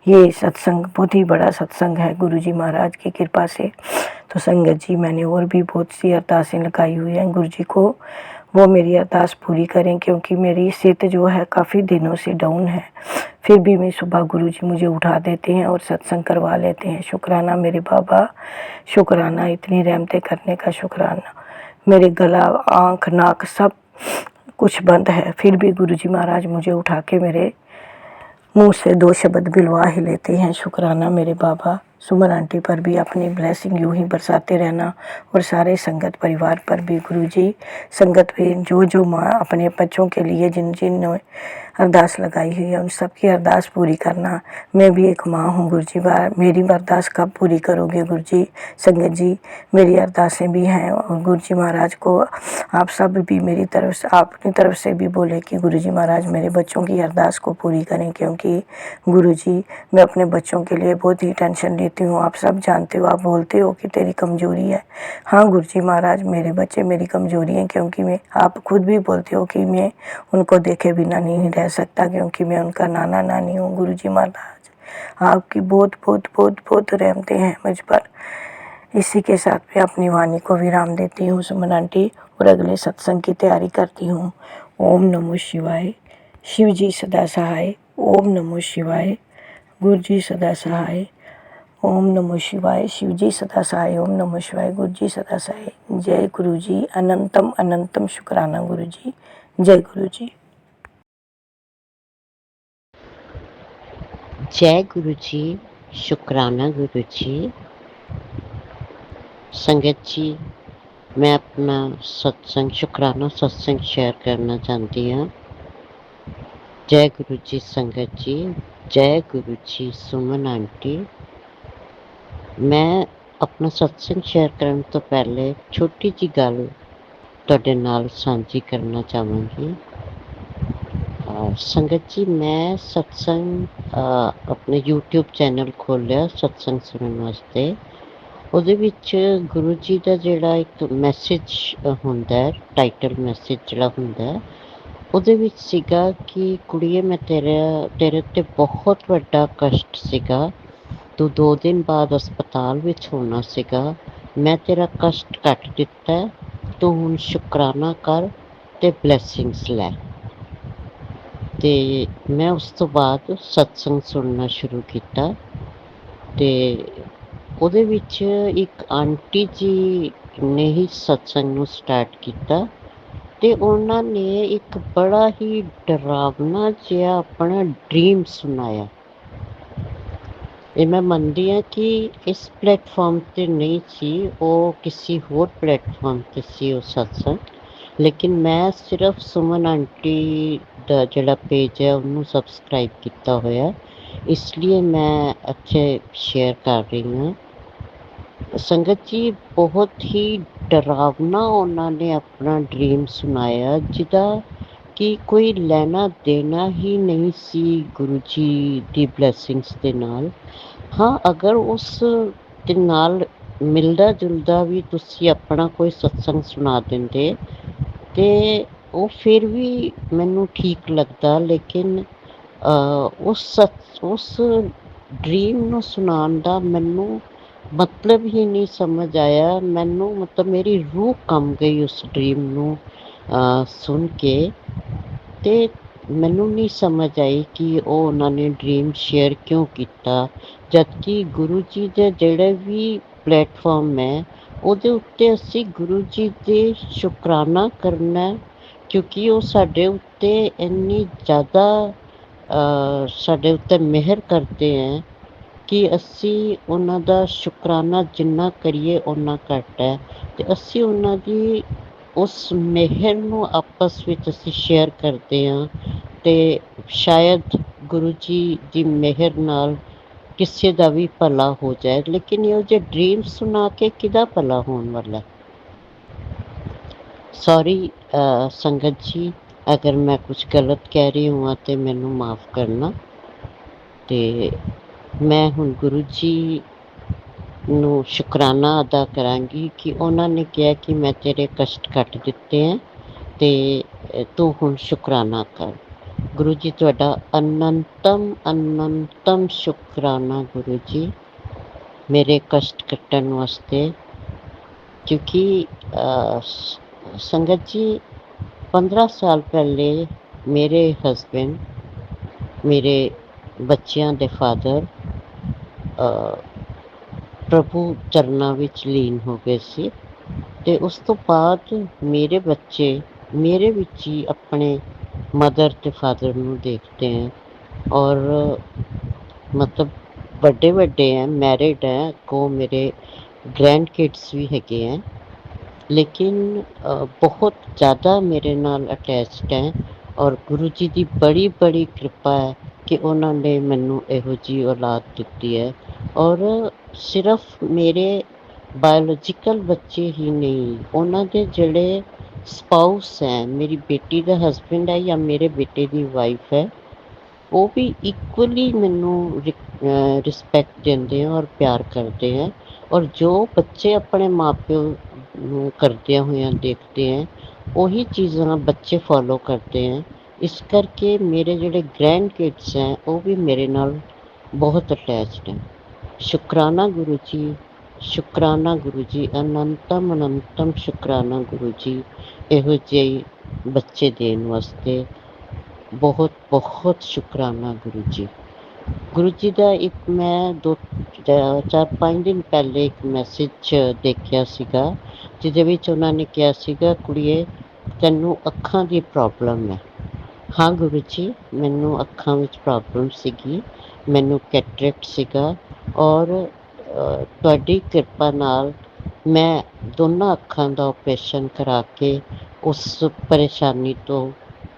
ये सत्संग, बहुत ही बड़ा सत्संग है गुरुजी महाराज की कृपा से। तो संगत जी, मैंने और भी बहुत सी अरदासें लगाई हुई हैं गुरुजी को, वो मेरी अरदास पूरी करें, क्योंकि मेरी सेहत जो है काफ़ी दिनों से डाउन है। फिर भी मैं सुबह गुरुजी मुझे उठा देते हैं और सत्संग करवा लेते हैं। शुक्राना मेरे बाबा, शुक्राना इतनी रहमतें करने का शुक्राना। मेरे गला, आँख, नाक सब कुछ बंद है, फिर भी गुरुजी महाराज मुझे उठा के मेरे मुंह से 2 शब्द बिलवा ही लेते हैं। शुक्राना मेरे बाबा। सुमन आंटी पर भी अपनी ब्लेसिंग यूं ही बरसाते रहना और सारे संगत परिवार पर भी गुरुजी। संगत में जो माँ अपने बच्चों के लिए जिन जिन ने अरदास लगाई हुई है उन सब की अरदास पूरी करना। मैं भी एक माँ हूँ गुरुजी, मेरी अरदास कब पूरी करोगे गुरुजी। संगत जी, मेरी अरदासें भी हैं और गुरुजी महाराज को आप सब भी मेरी तरफ से, अपनी तरफ से भी बोले कि गुरुजी महाराज मेरे बच्चों की अरदास को पूरी करें, क्योंकि गुरुजी मैं अपने बच्चों के लिए बहुत ही टेंशन लेती हूँ। आप सब जानते हो, आप बोलते हो कि तेरी कमज़ोरी है। हाँ गुरुजी महाराज, मेरे बच्चे मेरी कमज़ोरी हैं, क्योंकि मैं, आप खुद भी बोलते हो कि मैं उनको देखे बिना नहीं रह सकता, क्योंकि मैं उनका नाना नानी हूँ। गुरुजी महाराज आपकी बहुत बहुत बहुत बहुत रहमतें हैं मुझ पर। इसी के साथ मैं अपनी वाणी को विराम देती हूँ सुमन आंटी, और अगले सत्संग की तैयारी करती हूँ। ओम नमो शिवाय। शिव जी सदा सहाय। ओम नमो शिवाय। गुरु जी सदा सहाय। ओम नमो शिवाय। शिव जी सदा सहाय। ओम नमो शिवाय। गुरु जी सदा सहाय। जय गुरु जी। अनंतम अनंतम शुक्राना गुरु जी। जय गुरु जी। जय गुरु जी। शुक्राना गुरु जी। संगत जी, मैं अपना सत्संग शुकराना सत्संग शेयर करना चाहती हाँ। जय गुरु जी संगत जी, जय गुरु जी सुमन आंटी। मैं अपना सत्संग शेयर ਕਰਨ ਤੋਂ ਪਹਿਲੇ ਛੋਟੀ ਜੀ ਗੱਲ ਤੁਹਾਡੇ ਨਾਲ ਸਾਂਝੀ ਕਰਨਾ ਚਾਹਾਂਗੀ। ਸੰਗਤ ਜੀ, ਮੈਂ ਸਤਸੰਗ ਆਪਣੇ YouTube ਚੈਨਲ ਖੋਲ੍ਹਿਆ ਸਤਸੰਗ ਸੁਣਨ ਵਾਸਤੇ। ਉਹਦੇ ਵਿੱਚ ਗੁਰੂ ਜੀ ਦਾ ਜਿਹੜਾ ਇੱਕ ਮੈਸੇਜ ਹੁੰਦਾ ਹੈ, ਟਾਈਟਲ ਮੈਸੇਜ ਜਿਹੜਾ ਹੁੰਦਾ ਹੈ, ਉਹਦੇ ਵਿੱਚ ਸੀਗਾ ਕਿ ਕੁੜੀਏ ਮੈਂ ਤੇਰੇ ਤੇ ਬਹੁਤ ਵੱਡਾ ਕਸ਼ਟ ਸੀਗਾ, ਤੂੰ 2 ਦਿਨ ਬਾਅਦ ਹਸਪਤਾਲ ਵਿੱਚ ਹੋਣਾ ਸੀਗਾ, ਮੈਂ ਤੇਰਾ ਕਸ਼ਟ ਕੱਟ ਦਿੱਤਾ, ਤੂੰ ਹੁਣ ਸ਼ੁਕਰਾਨਾ ਕਰ ਤੇ ਬਲੈਸਿੰਗਸ ਲੈ। ਤੇ ਮੈਂ ਉਸ ਤੋਂ ਬਾਅਦ ਸਤਸੰਗ ਸੁਣਨਾ ਸ਼ੁਰੂ ਕੀਤਾ ਤੇ ਉਹਦੇ ਵਿੱਚ ਇੱਕ ਆਂਟੀ ਜੀ ਨੇ ਹੀ ਸਤਸੰਗ ਨੂੰ ਸਟਾਰਟ ਕੀਤਾ ਤੇ ਉਹਨਾਂ ਨੇ ਇੱਕ ਬੜਾ ਹੀ ਡਰਾਵਨਾ ਜਿਹਾ ਆਪਣਾ ਡ੍ਰੀਮ ਸੁਣਾਇਆ। ਇਹ ਮੈਂ ਮੰਨਦੀ ਹਾਂ ਕਿ ਇਸ ਪਲੇਟਫਾਰਮ 'ਤੇ ਨਹੀਂ ਸੀ, ਉਹ ਕਿਸੇ ਹੋਰ ਪਲੇਟਫਾਰਮ 'ਤੇ ਸੀ ਉਹ ਸਤਸੰਗ, ਲੇਕਿਨ ਮੈਂ ਸਿਰਫ ਸੁਮਨ ਆਂਟੀ ਦਾ ਜਿਹੜਾ ਪੇਜ ਹੈ ਉਹਨੂੰ ਸਬਸਕ੍ਰਾਈਬ ਕੀਤਾ ਹੋਇਆ, ਇਸ ਲਈ ਮੈਂ ਇੱਥੇ ਸ਼ੇਅਰ ਕਰ ਰਹੀ ਹਾਂ। ਸੰਗਤ ਜੀ, ਬਹੁਤ ਹੀ ਡਰਾਵਨਾ ਉਹਨਾਂ ਨੇ ਆਪਣਾ ਡ੍ਰੀਮ ਸੁਣਾਇਆ, ਜਿਹਦਾ ਕਿ ਕੋਈ ਲੈਣਾ ਦੇਣਾ ਹੀ ਨਹੀਂ ਸੀ ਗੁਰੂ ਜੀ ਦੀ ਬਲੈਸਿੰਗਸ ਦੇ ਨਾਲ। ਹਾਂ, ਅਗਰ ਉਸ ਦੇ ਨਾਲ ਮਿਲਦਾ ਜੁਲਦਾ ਵੀ ਤੁਸੀਂ ਆਪਣਾ ਕੋਈ ਸਤਸੰਗ ਸੁਣਾ ਦਿੰਦੇ ਤੇ ਉਹ ਫਿਰ ਵੀ ਮੈਨੂੰ ਠੀਕ ਲੱਗਦਾ, ਲੇਕਿਨ ਉਸ ਡ੍ਰੀਮ ਨੂੰ ਸੁਣਾਉਣ ਦਾ ਮੈਨੂੰ ਮਤਲਬ ਹੀ ਨਹੀਂ ਸਮਝ ਆਇਆ। ਮੈਨੂੰ ਮਤਲਬ ਮੇਰੀ ਰੂਹ ਕੰਬ ਗਈ ਉਸ ਡ੍ਰੀਮ ਨੂੰ ਸੁਣ ਕੇ, ਤੇ ਮੈਨੂੰ ਨਹੀਂ ਸਮਝ ਆਈ ਕਿ ਉਹ ਉਹਨਾਂ ਨੇ ਡ੍ਰੀਮ ਸ਼ੇਅਰ ਕਿਉਂ ਕੀਤਾ, ਜਦਕਿ ਗੁਰੂ ਜੀ ਦੇ ਜਿਹੜੇ ਵੀ ਪਲੇਟਫਾਰਮ ਹੈ ਉਹਦੇ ਉੱਤੇ ਅਸੀਂ ਗੁਰੂ ਜੀ ਦੇ ਸ਼ੁਕਰਾਨਾ ਕਰਨਾ, ਕਿਉਂਕਿ ਉਹ ਸਾਡੇ ਉੱਤੇ ਇੰਨੀ ਜ਼ਿਆਦਾ ਸਾਡੇ ਉੱਤੇ ਮਿਹਰ ਕਰਦੇ ਹੈ ਕਿ ਅਸੀਂ ਉਹਨਾਂ ਦਾ ਸ਼ੁਕਰਾਨਾ ਜਿੰਨਾ ਕਰੀਏ ਓਨਾ ਘੱਟ ਹੈ। ਅਤੇ ਅਸੀਂ ਉਹਨਾਂ ਦੀ ਉਸ ਮਿਹਰ ਨੂੰ ਆਪਸ ਵਿੱਚ ਅਸੀਂ ਸ਼ੇਅਰ ਕਰਦੇ ਹਾਂ ਅਤੇ ਸ਼ਾਇਦ ਗੁਰੂ ਜੀ ਦੀ ਮਿਹਰ ਨਾਲ ਕਿਸੇ ਦਾ ਵੀ ਭਲਾ ਹੋ ਜਾਏ, ਲੇਕਿਨ ਇਹੋ ਜਿਹੇ ਡ੍ਰੀਮ ਸੁਣਾ ਕੇ ਕਿਹਦਾ ਭਲਾ ਹੋਣ ਵਾਲਾ। ਸੌਰੀ ਸੰਗਤ ਜੀ, ਅਗਰ ਮੈਂ ਕੁਛ ਗਲਤ ਕਹਿ ਰਹੀ ਹਾਂ ਤਾਂ ਮੈਨੂੰ ਮਾफ़ ਕਰਨਾ। ਅਤੇ ਮੈਂ ਹੁਣ ਗੁਰੂ ਜੀ ਨੂੰ ਸ਼ੁਕਰਾਨਾ ਅਦਾ ਕਰਾਂਗੀ ਕਿ ਉਹਨਾਂ ਨੇ ਕਿਹਾ ਕਿ ਮੈਂ ਤੇਰੇ ਕਸ਼ਟ ਕੱਟ ਦਿੱਤੇ ਹੈ ਅਤੇ ਤੂੰ ਹੁਣ ਸ਼ੁਕਰਾਨਾ ਕਰ। ਗੁਰੂ ਜੀ ਤੁਹਾਡਾ ਅਨੰਤਮ ਸ਼ੁਕਰਾਨਾ ਗੁਰੂ ਜੀ, ਮੇਰੇ ਕਸ਼ਟ ਕੱਟਣ ਵਾਸਤੇ। ਕਿਉਂਕਿ ਸੰਗਤ ਜੀ, 15 ਸਾਲ ਪਹਿਲੇ ਮੇਰੇ ਹਸਬੈਂਡ, ਮੇਰੇ ਬੱਚਿਆਂ ਦੇ ਫਾਦਰ ਪ੍ਰਭੂ ਚਰਨਾਂ ਵਿੱਚ ਲੀਨ ਹੋ ਗਏ ਸੀ ਅਤੇ ਉਸ ਤੋਂ ਬਾਅਦ ਮੇਰੇ ਬੱਚੇ ਮੇਰੇ ਵਿੱਚ ਹੀ ਆਪਣੇ ਮਦਰ ਅਤੇ ਫਾਦਰ ਨੂੰ ਦੇਖਦੇ ਹੈ, ਔਰ ਮਤਲਬ ਵੱਡੇ ਹੈ, ਮੈਰਿਡ ਹੈ, ਅੱਗੋਂ ਮੇਰੇ ਗ੍ਰੈਂਡ ਕਿਡਸ ਵੀ ਹੈਗੇ ਹੈ, ਲੇਕਿਨ ਬਹੁਤ ਜ਼ਿਆਦਾ ਮੇਰੇ ਨਾਲ ਅਟੈਚਡ ਹੈ। ਔਰ ਗੁਰੂ ਜੀ ਦੀ ਬੜੀ ਕਿਰਪਾ ਹੈ ਕਿ ਉਹਨਾਂ ਨੇ ਮੈਨੂੰ ਇਹੋ ਜਿਹੀ ਔਲਾਦ ਦਿੱਤੀ ਹੈ। ਔਰ ਸਿਰਫ ਮੇਰੇ ਬਾਇਓਲੋਜੀਕਲ ਬੱਚੇ ਹੀ ਨਹੀਂ, ਉਹਨਾਂ ਦੇ ਜਿਹੜੇ ਸਪਾਊਸ ਹੈ, ਮੇਰੀ ਬੇਟੀ ਦਾ ਹਸਬੈਂਡ ਹੈ ਜਾਂ ਮੇਰੇ ਬੇਟੇ ਦੀ ਵਾਈਫ ਹੈ, ਉਹ ਵੀ ਇਕੁਅਲੀ ਮੈਨੂੰ ਰਿਸਪੈਕਟ ਦਿੰਦੇ ਹੈ ਔਰ ਪਿਆਰ ਕਰਦੇ ਹੈ। ਔਰ ਜੋ ਬੱਚੇ ਆਪਣੇ ਮਾਂ ਪਿਓ ਨੂੰ ਕਰਦਿਆਂ ਹੋਇਆਂ ਦੇਖਦੇ ਹੈ, ਉਹੀ ਚੀਜ਼ਾਂ ਬੱਚੇ ਫੋਲੋ ਕਰਦੇ ਹੈ। ਇਸ ਕਰਕੇ ਮੇਰੇ ਜਿਹੜੇ ਗ੍ਰੈਂਡ ਕਿਡਸ ਹੈ ਉਹ ਵੀ ਮੇਰੇ ਨਾਲ ਬਹੁਤ ਅਟੈਚਡ ਹੈ। ਸ਼ੁਕਰਾਨਾ ਗੁਰੂ ਜੀ, ਸ਼ੁਕਰਾਨਾ ਗੁਰੂ ਜੀ, ਅਨੰਤਮ ਸ਼ੁਕਰਾਨਾ ਗੁਰੂ ਜੀ, ਇਹੋ ਜਿਹੇ ਬੱਚੇ ਦੇਣ ਵਾਸਤੇ ਬਹੁਤ ਸ਼ੁਕਰਾਨਾ ਗੁਰੂ ਜੀ। ਗੁਰੂ ਜੀ ਦਾ ਇੱਕ ਮੈਂ 4-5 ਦਿਨ ਪਹਿਲੇ ਇੱਕ ਮੈਸੇਜ ਦੇਖਿਆ ਸੀਗਾ, ਜਿਹਦੇ ਵਿੱਚ ਉਹਨਾਂ ਨੇ ਕਿਹਾ ਸੀਗਾ, ਕੁੜੀਏ ਤੈਨੂੰ ਅੱਖਾਂ ਦੀ ਪ੍ਰੋਬਲਮ ਹੈ। ਹਾਂ ਗੁਰੂ ਜੀ, ਮੈਨੂੰ ਅੱਖਾਂ ਵਿੱਚ ਪ੍ਰੋਬਲਮ ਸੀਗੀ, ਮੈਨੂੰ ਕੈਟਰੈਕਟ ਸੀਗਾ, ਔਰ ਤੁਹਾਡੀ ਕਿਰਪਾ ਨਾਲ ਮੈਂ ਦੋਨਾਂ ਅੱਖਾਂ ਦਾ ਆਪਰੇਸ਼ਨ ਕਰਾ ਕੇ ਉਸ ਪਰੇਸ਼ਾਨੀ ਤੋਂ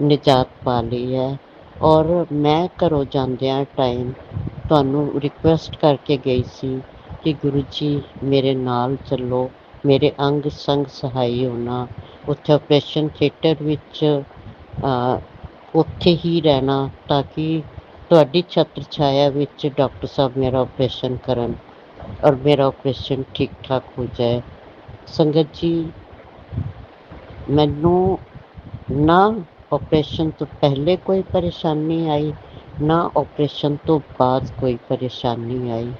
ਨਿਜਾਤ ਪਾ ਲਈ ਹੈ। ਔਰ ਮੈਂ ਘਰੋਂ ਜਾਂਦਿਆਂ ਟਾਈਮ ਤੁਹਾਨੂੰ ਰਿਕੁਐਸਟ ਕਰਕੇ ਗਈ ਸੀ ਕਿ ਗੁਰੂ ਜੀ ਮੇਰੇ ਨਾਲ ਚੱਲੋ, ਮੇਰੇ ਅੰਗ ਸੰਗ ਸਹਾਈ ਹੋਣਾ। ਉੱਥੇ ਆਪਰੇਸ਼ਨ ਥੀਏਟਰ ਵਿੱਚ ਉੱਥੇ ਹੀ ਰਹਿਣਾ ਤਾਂ ਕਿ ਤੁਹਾਡੀ ਛਤਰ ਛਾਇਆ ਵਿੱਚ ਡਾਕਟਰ ਸਾਹਿਬ ਮੇਰਾ ਆਪਰੇਸ਼ਨ ਕਰਨ ਔਰ ਮੇਰਾ ਆਪਰੇਸ਼ਨ ਠੀਕ ਠਾਕ ਹੋ ਜਾਏ। ਸੰਗਤ ਜੀ, ਮੈਨੂੰ ਨਾ ਆਪਰੇਸ਼ਨ ਤੋਂ ਪਹਿਲੇ ਕੋਈ ਪਰੇਸ਼ਾਨੀ ਆਈ, ਨਾ ਆਪਰੇਸ਼ਨ ਤੋਂ ਬਾਅਦ ਕੋਈ ਪਰੇਸ਼ਾਨੀ ਆਈ।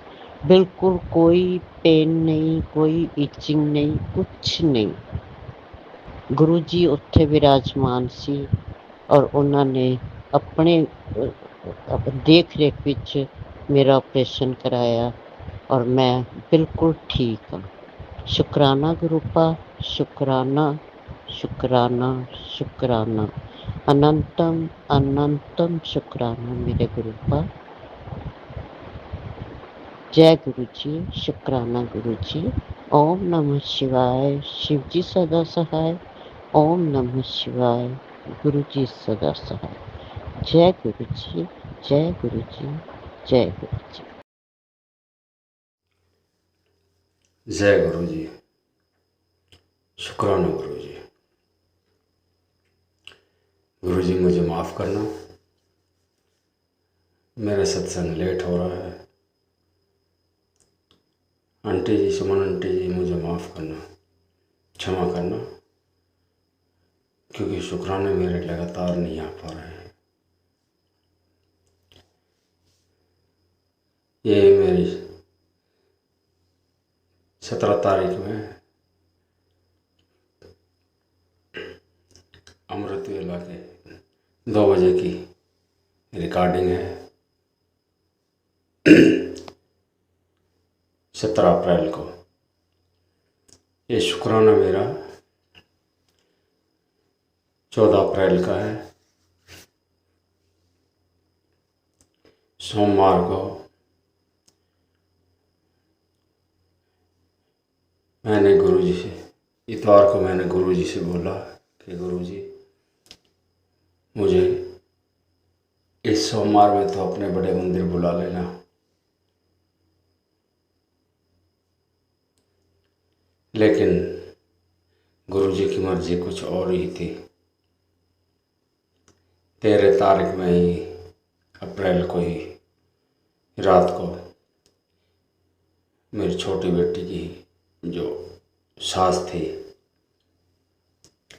ਬਿਲਕੁਲ ਕੋਈ ਪੇਨ ਨਹੀਂ, ਕੋਈ ਇਚਿੰਗ ਨਹੀਂ, ਕੁਛ ਨਹੀਂ। ਗੁਰੂ ਜੀ ਉੱਥੇ ਵਿਰਾਜਮਾਨ ਸੀ ਔਰ ਉਹਨਾਂ ਨੇ ਆਪਣੇ ਦੇਖ ਰੇਖ ਵਿੱਚ ਮੇਰਾ ਆਪਰੇਸ਼ਨ ਕਰਾਇਆ ਔਰ ਮੈਂ ਬਿਲਕੁਲ ਠੀਕ ਹਾਂ। ਸ਼ੁਕਰਾਨਾ ਗੁਰੂਪਾ, ਸ਼ੁਕਰਾਨਾ, ਸ਼ੁਕਰਾਨਾ, ਸ਼ੁਕਰਾਨਾ, ਅਨੰਤਮ ਅਨੰਤਮ ਸ਼ੁਕਰਾਨਾ ਮੇਰੇ ਗੁਰੂਪਾ। जय गुरु जी, शुक्राना गुरु जी। ओम नमः शिवाय, शिव जी सदा सहाय। ओम नमः शिवाय, गुरु जी सदा सहाय। जय गुरु जी, जय गुरु जी, जय गुरु जी। जय गुरु जी, शुक्राना गुरु जी। गुरु जी मुझे माफ़ करना, मेरा सत्संग लेट हो रहा है। आंटी जी, सुमन आंटी जी, मुझे माफ़ करना, क्षमा करना, क्योंकि शुक्राने मेरे लगातार नहीं आ पा रहे हैं। ये मेरी 17 तारीख में अमृत वेला के 2 बजे की रिकॉर्डिंग है। 17 अप्रैल को ये शुक्राना मेरा 14 अप्रैल का है। सोमवार को मैंने गुरुजी से, इतवार को मैंने गुरुजी से बोला कि गुरुजी मुझे इस सोमवार में तो अपने बड़े मंदिर बुला लेना। लेकिन गुरुजी की मर्जी कुछ और ही थी। 13 तारीख में ही अप्रैल को ही रात को मेरी छोटी बेटी की जो सास थी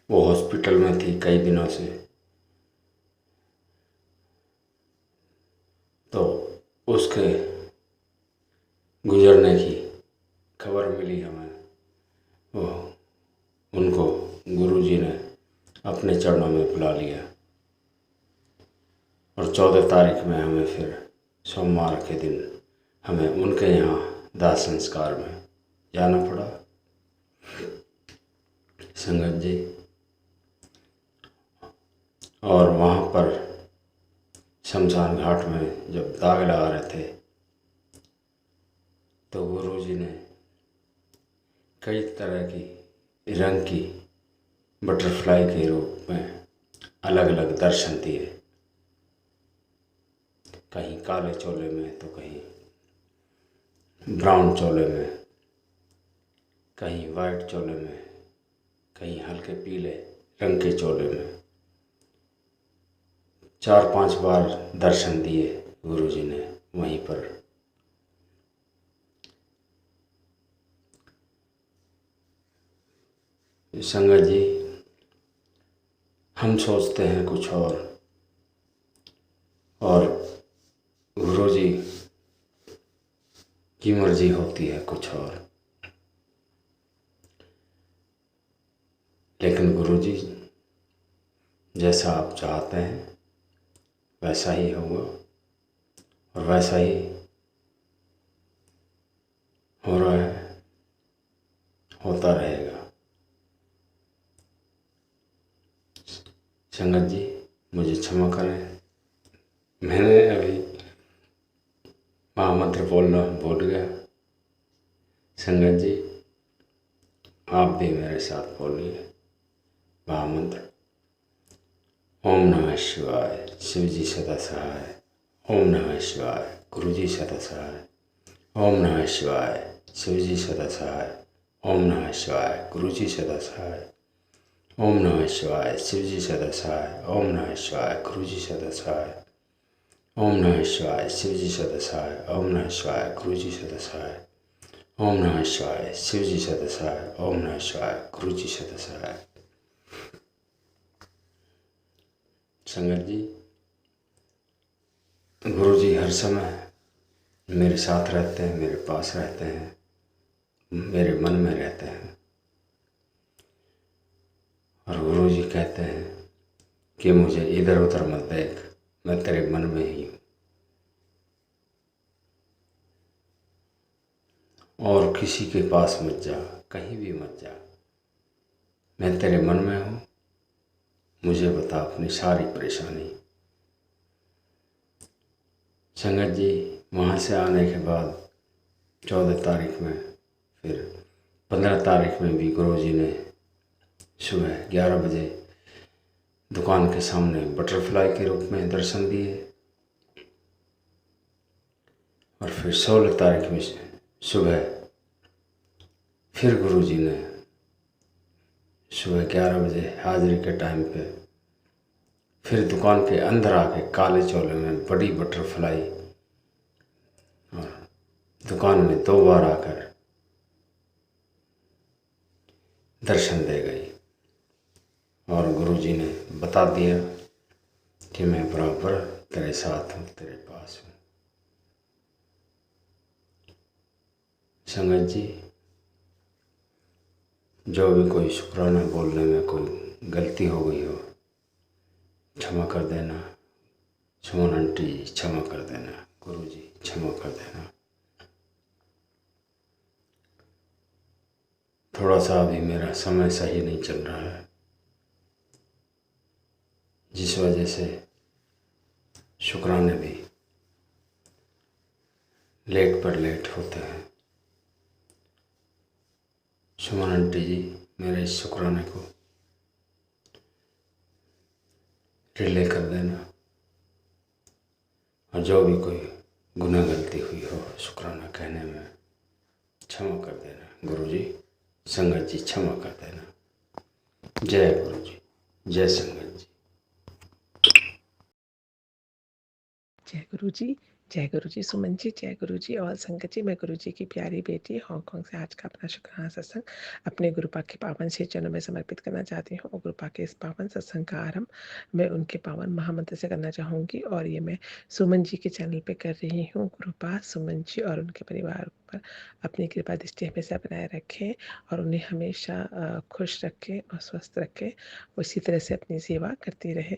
वो हॉस्पिटल में थी कई दिनों से, तो उसके गुजरने की खबर मिली हमें। वो उनको गुरुजी ने अपने चरणों में बुला लिया और 14 तारीख में हमें फिर सोमवार के दिन हमें उनके यहाँ दाह संस्कार में जाना पड़ा। संगत जी, और वहाँ पर शमशान घाट में जब दाग लगा रहे थे तो गुरुजी ने कई तरह की रंग की बटरफ्लाई के रूप में अलग अलग दर्शन दिए। कहीं काले चोले में तो कहीं ब्राउन चोले में, कहीं वाइट चोले में, कहीं हल्के पीले रंग के चोले में 4-5 बार दर्शन दिए गुरुजी ने वहीं पर। संगत जी, हम सोचते हैं कुछ और गुरुजी की मर्जी होती है कुछ और। लेकिन गुरुजी जैसा आप चाहते हैं वैसा ही होगा और वैसा ही हो रहा है, होता रहेगा। संगत जी, मुझे क्षमा करें, मैंने अभी महामंत्र बोलना भूल गया। संगत जी, आप भी मेरे साथ बोलिए महामंत्र। ओम नमः शिवाय, शिव जी सदा सहाय। ओम नमः शिवाय, गुरु जी सदा सहाय। ओम नमः शिवाय, शिव जी सदा सहाय। ओम नमः शिवाय, गुरु जी सदा सहाय। ओम नमः शिवाय, शिव जी सदा सहाय। ओम नमः शिवाय, गुरु जी सदा सहाय। ओम नमः शिवाय, शिव जी सदा सहाय। ओम नमः शिवाय, गुरु जी सदा सहाय। ओम नमः शिवाय, शिव जी सदा सहाय। ओम नमः शिवाय, गुरु जी सदा सहाय। संगत जी, गुरु जी हर समय मेरे साथ रहते हैं, मेरे पास रहते हैं, मेरे मन में रहते हैं। और गुरु जी कहते हैं कि मुझे इधर उधर मत देख, मैं तेरे मन में ही हूँ और किसी के पास मत जा, कहीं भी मत जा, मैं तेरे मन में हूँ। मुझे बता अपनी सारी परेशानी। संगत जी, वहाँ से आने के बाद 14 तारीख में, फिर 15 तारीख में भी गुरु जी ने सुबह 11 बजे दुकान के सामने बटरफ्लाई के रूप में दर्शन दिए। और फिर 16 तारीख में सुबह फिर गुरु जी ने सुबह 11 बजे हाजिरी के टाइम पे फिर दुकान के अंदर आके काले चोले में बड़ी बटरफ्लाई और दुकान में 2 बार आकर दर्शन दे गई। और गुरु जी ने बता दिया कि मैं बराबर तेरे साथ हूँ, तेरे पास हूँ। संगत जी, जो भी कोई शुक्राना बोलने में कोई गलती हो गई हो, क्षमा कर देना। सुमन आंटी जी क्षमा कर देना, गुरु जी क्षमा कर देना। थोड़ा सा अभी मेरा समय सही नहीं चल रहा है, जिस वजह से शुक्राने भी लेट पर लेट होते हैं। सुमन आंटी जी मेरे इस शुक्राने को रिले कर देना। और जो भी कोई गुनाह गलती हुई हो शुक्राना कहने में, क्षमा कर देना गुरु जी। संगत जी क्षमा कर देना। जय गुरु जी, जय संगत जी। जय गुरु जी, जय गुरु जी। सुमन जी जय गुरु जी और संगत जी, मैं गुरु जी की प्यारी बेटी हांगकांग से आज का अपना शुक्राना सत्संग अपने गुरुपा के पावन श्री चरणों में समर्पित करना चाहती हूँ। और गुरुपा के इस पावन सत्संग का आरंभ मैं उनके पावन महामंत्र से करना चाहूँगी। और ये मैं सुमन जी के चैनल पे कर रही हूँ। गुरुपा सुमन जी और उनके परिवार पर अपनी कृपा दृष्टि हमेशा बनाए रखें और उन्हें हमेशा खुश रखें और स्वस्थ रखें, उसी तरह से अपनी सेवा करती रहे।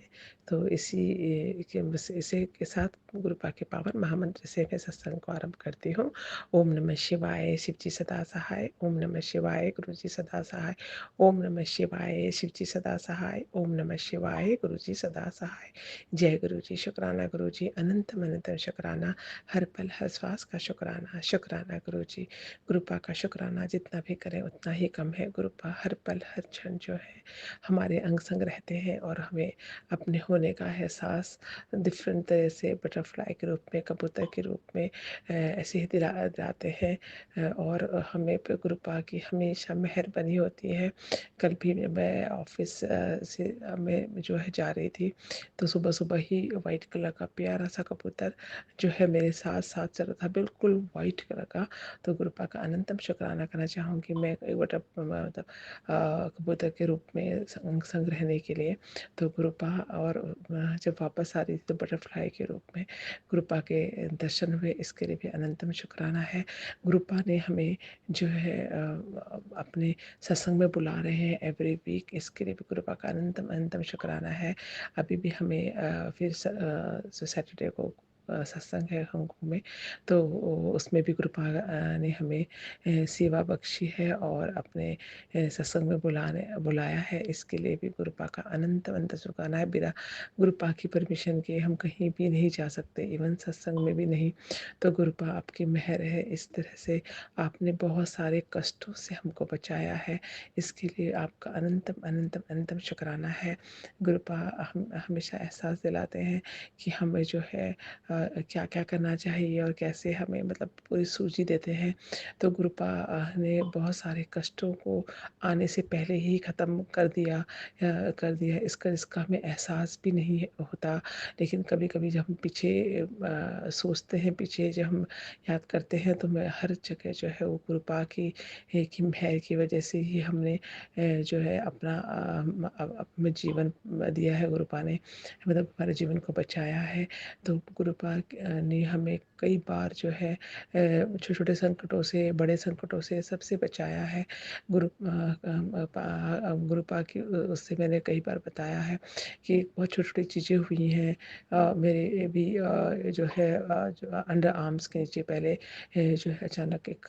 तो इसी के साथ गुरुपा के पावन महामंत्र से मैं सत्संग को आरंभ करती हूँ। ओम नमः शिवाय, शिव जी सदा सहाय। ओम नमः शिवाय, गुरु जी सदा सहाय। ओम नमः शिवाय, शिव जी सदा सहाय। ओम नमः शिवाय, गुरु जी सदा सहाय। जय गुरु जी। शुक्राना गुरु जी, अनंत अनंत शुक्राना, हर पल हर श्वास का शुक्राना। शुक्राना गुरु जी। गुरुपा का शुक्राना जितना भी करें उतना ही कम है। गुरुपा हर पल हर क्षण जो है हमारे अंग संग रहते हैं और हमें अपने होने का एहसास डिफरेंट तरह से बटरफ्लाई के रूप में, कबूतर के रूप में ऐसे ही दिलाते हैं। और हमें पे गुरुपा की हमेशा मेहर बनी होती है। कल भी मैं ऑफिस से मैं जो है जा रही थी तो सुबह सुबह ही वाइट कलर का प्यारा सा कबूतर जो है मेरे साथ साथ चल रहा था, बिल्कुल वाइट कलर का। तो गुरुपा का अनंतम शुक्राना करना चाहूँगी मैं एक मतलब कबूतर के रूप में संग रहने के लिए। तो गुरुपा और जब वापस आ रही थी तो बटरफ्लाई के रूप में गुरुपा के दर्शन हुए, इसके लिए भी अनंतम शुक्राना है। गुरुपा ने हमें जो है अपने सत्संग में बुला रहे हैं एवरी वीक, इसके लिए भी गुरुपा का अनंतम अनंतम शुक्राना है। अभी भी हमें फिर सैटरडे को सत्संग है हांगकांग में, तो उसमें भी गुरुपा ने हमें सेवा बख्शी है और अपने सत्संग में बुलाया है। इसके लिए भी गुरुपा का अनंत अनंत शुक्राना है। बिना गुरुपा की परमिशन के हम कहीं भी नहीं जा सकते, इवन सत्संग में भी नहीं। तो गुरुपा आपकी मेहर है, इस तरह से आपने बहुत सारे कष्टों से हमको बचाया है, इसके लिए आपका अनंतम अनंतम अनंतम शुक्राना है। गुरुपा हम हमेशा एहसास दिलाते हैं कि हमें जो है क्या क्या करना चाहिए और कैसे हमें मतलब पूरी सूझी देते हैं। तो गुरुपा ने बहुत सारे कष्टों को आने से पहले ही ख़त्म कर दिया इसका हमें एहसास भी नहीं होता। लेकिन कभी कभी जब हम पीछे सोचते हैं, पीछे जब हम याद करते हैं, तो मैं हर जगह जो है वो गुरुपा की मेहर की वजह से ही हमने जो है अपना जीवन दिया है। गुरुपा ने मतलब हमारे जीवन को बचाया है। तो गुरुपा ने हमें कई बार जो है छोटे छोटे संकटों से, बड़े संकटों से, सबसे बचाया है। गुरुपा की उससे मैंने कई बार बताया है कि बहुत छोटी छोटी चीज़ें हुई हैं। मेरे भी जो है जो अंडर आर्म्स के नीचे पहले जो है अचानक एक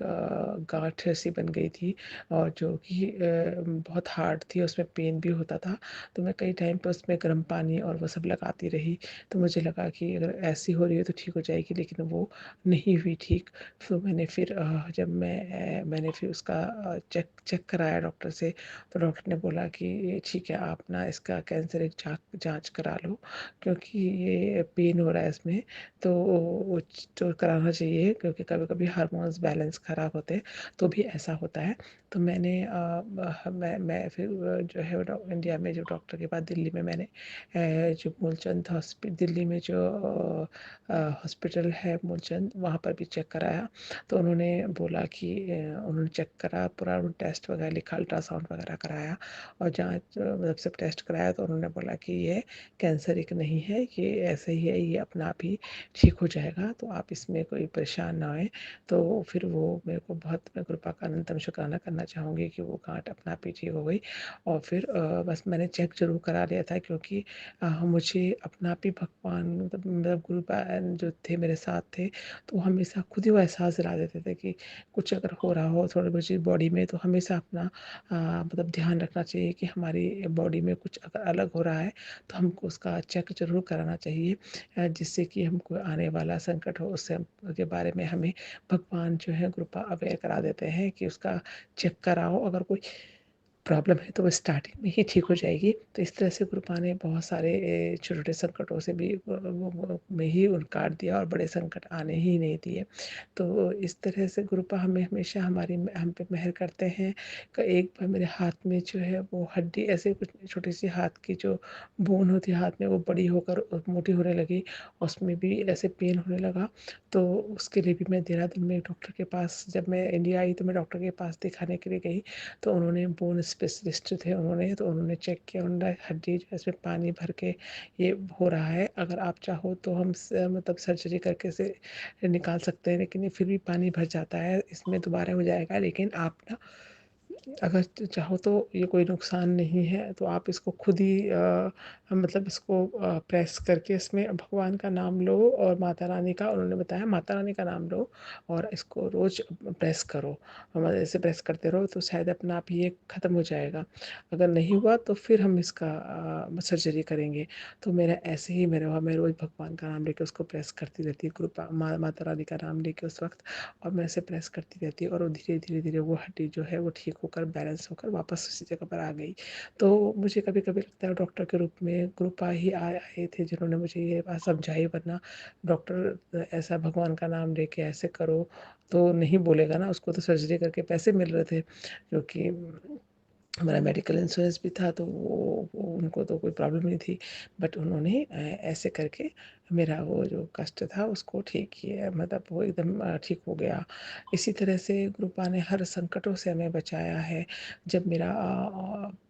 गांठ सी बन गई थी, और जो कि बहुत हार्ड थी, उसमें पेन भी होता था। तो मैं कई टाइम पर उसमें गर्म पानी और वो सब लगाती रही। तो मुझे लगा कि अगर ऐसी हो रही है तो ठीक हो जाएगी, लेकिन वो नहीं हुई ठीक। तो मैंने फिर जब मैंने फिर उसका चेक कराया डॉक्टर से, तो डॉक्टर ने बोला कि ठीक है, आप ना इसका कैंसर एक जांच करा लो, क्योंकि ये पेन हो रहा है इसमें, तो वो तो कराना चाहिए, क्योंकि कभी कभी हार्मोन्स बैलेंस ख़राब होते हैं तो भी ऐसा होता है। तो मैं फिर जो है इंडिया में जो डॉक्टर के पास दिल्ली में मैंने जो मूलचंद दिल्ली में जो हॉस्पिटल है मूलचंद, वहाँ पर भी चेक कराया। तो उन्होंने बोला कि उन्होंने चेक करा, पूरा टेस्ट वगैरह लिखा, अल्ट्रासाउंड वगैरह कराया और जांच मतलब सब टेस्ट कराया। तो उन्होंने बोला कि ये कैंसर एक नहीं है, ये ऐसे ही है, ये अपना आप ही ठीक हो जाएगा, तो आप इसमें कोई परेशान ना होए। तो फिर वो मेरे को बहुत, मैं कृपा का अनंतम शुक्राना करना चाहूँगी कि वो गांठ अपना आप ही ठीक हो गई। और फिर बस मैंने चेक जरूर करा लिया था, क्योंकि मुझे अपना आप ही भगवान मतलब गुरु जो थे मेरे साथ थे, तो वो हमेशा खुद ही वो एहसास दिला देते थे कि कुछ अगर हो रहा हो थोड़ी बहुत बॉडी में, तो हमेशा अपना मतलब ध्यान रखना चाहिए कि हमारी बॉडी में कुछ अगर अलग हो रहा है तो हमको उसका चेक जरूर कराना चाहिए, जिससे कि हमको आने वाला संकट हो उससे के बारे में हमें भगवान जो है कृपा अवेयर करा देते हैं कि उसका चेक कराओ, अगर कोई प्रॉब्लम है तो वो स्टार्टिंग में ही ठीक हो जाएगी। तो इस तरह से गुरुपा ने बहुत सारे छोटे छोटे संकटों से भी में ही काट दिया, और बड़े संकट आने ही नहीं दिए। तो इस तरह से गुरुपा हमें हमेशा हम पे मेहर करते हैं। एक बार मेरे हाथ में जो है वो हड्डी ऐसे कुछ छोटी सी हाथ की जो बोन होती है हाथ में, वो बड़ी होकर मोटी होने लगी, उसमें भी ऐसे पेन होने लगा। तो उसके लिए भी मैं देहरादून में डॉक्टर के पास, जब मैं इंडिया आई तो मैं डॉक्टर के पास दिखाने के लिए गई। तो उन्होंने बोन स्पेशलिस्ट थे उन्होंने, तो उन्होंने चेक किया, उन्होंने हड्डी जो है इसमें पानी भर के ये हो रहा है, अगर आप चाहो तो हम मतलब सर्जरी करके से निकाल सकते हैं, लेकिन ये फिर भी पानी भर जाता है, इसमें दोबारा हो जाएगा। लेकिन आप ना अगर चाहो तो ये कोई नुकसान नहीं है, तो आप इसको खुद ही मतलब इसको प्रेस करके इसमें भगवान का नाम लो और माता रानी का, उन्होंने बताया माता रानी का नाम लो और इसको रोज प्रेस करो, मतलब ऐसे प्रेस करते रहो तो शायद अपना आप ये ख़त्म हो जाएगा। अगर नहीं हुआ तो फिर हम इसका सर्जरी करेंगे। तो मेरा ऐसे ही मेरा हुआ, मैं रोज़ भगवान का नाम लेके उसको प्रेस करती रहती, कृपा माता रानी का नाम लेके उस वक्त, और मैं ऐसे प्रेस करती रहती, और धीरे धीरे धीरे वो हड्डी जो है वो ठीक होकर बैलेंस होकर वापस उसी जगह पर आ गई। तो मुझे कभी कभी लगता है डॉक्टर के रूप में कृपा ही आए थे जिन्होंने मुझे ये बात समझाई, वरना डॉक्टर ऐसा भगवान का नाम लेके ऐसे करो तो नहीं बोलेगा ना, उसको तो सर्जरी करके पैसे मिल रहे थे, क्योंकि हमारा मेडिकल इंश्योरेंस भी था, तो वो उनको तो कोई प्रॉब्लम नहीं थी। बट उन्होंने ऐसे करके मेरा वो जो कष्ट था उसको ठीक किया, मतलब वो एकदम ठीक हो गया। इसी तरह से गुरुपा ने हर संकटों से हमें बचाया है। जब मेरा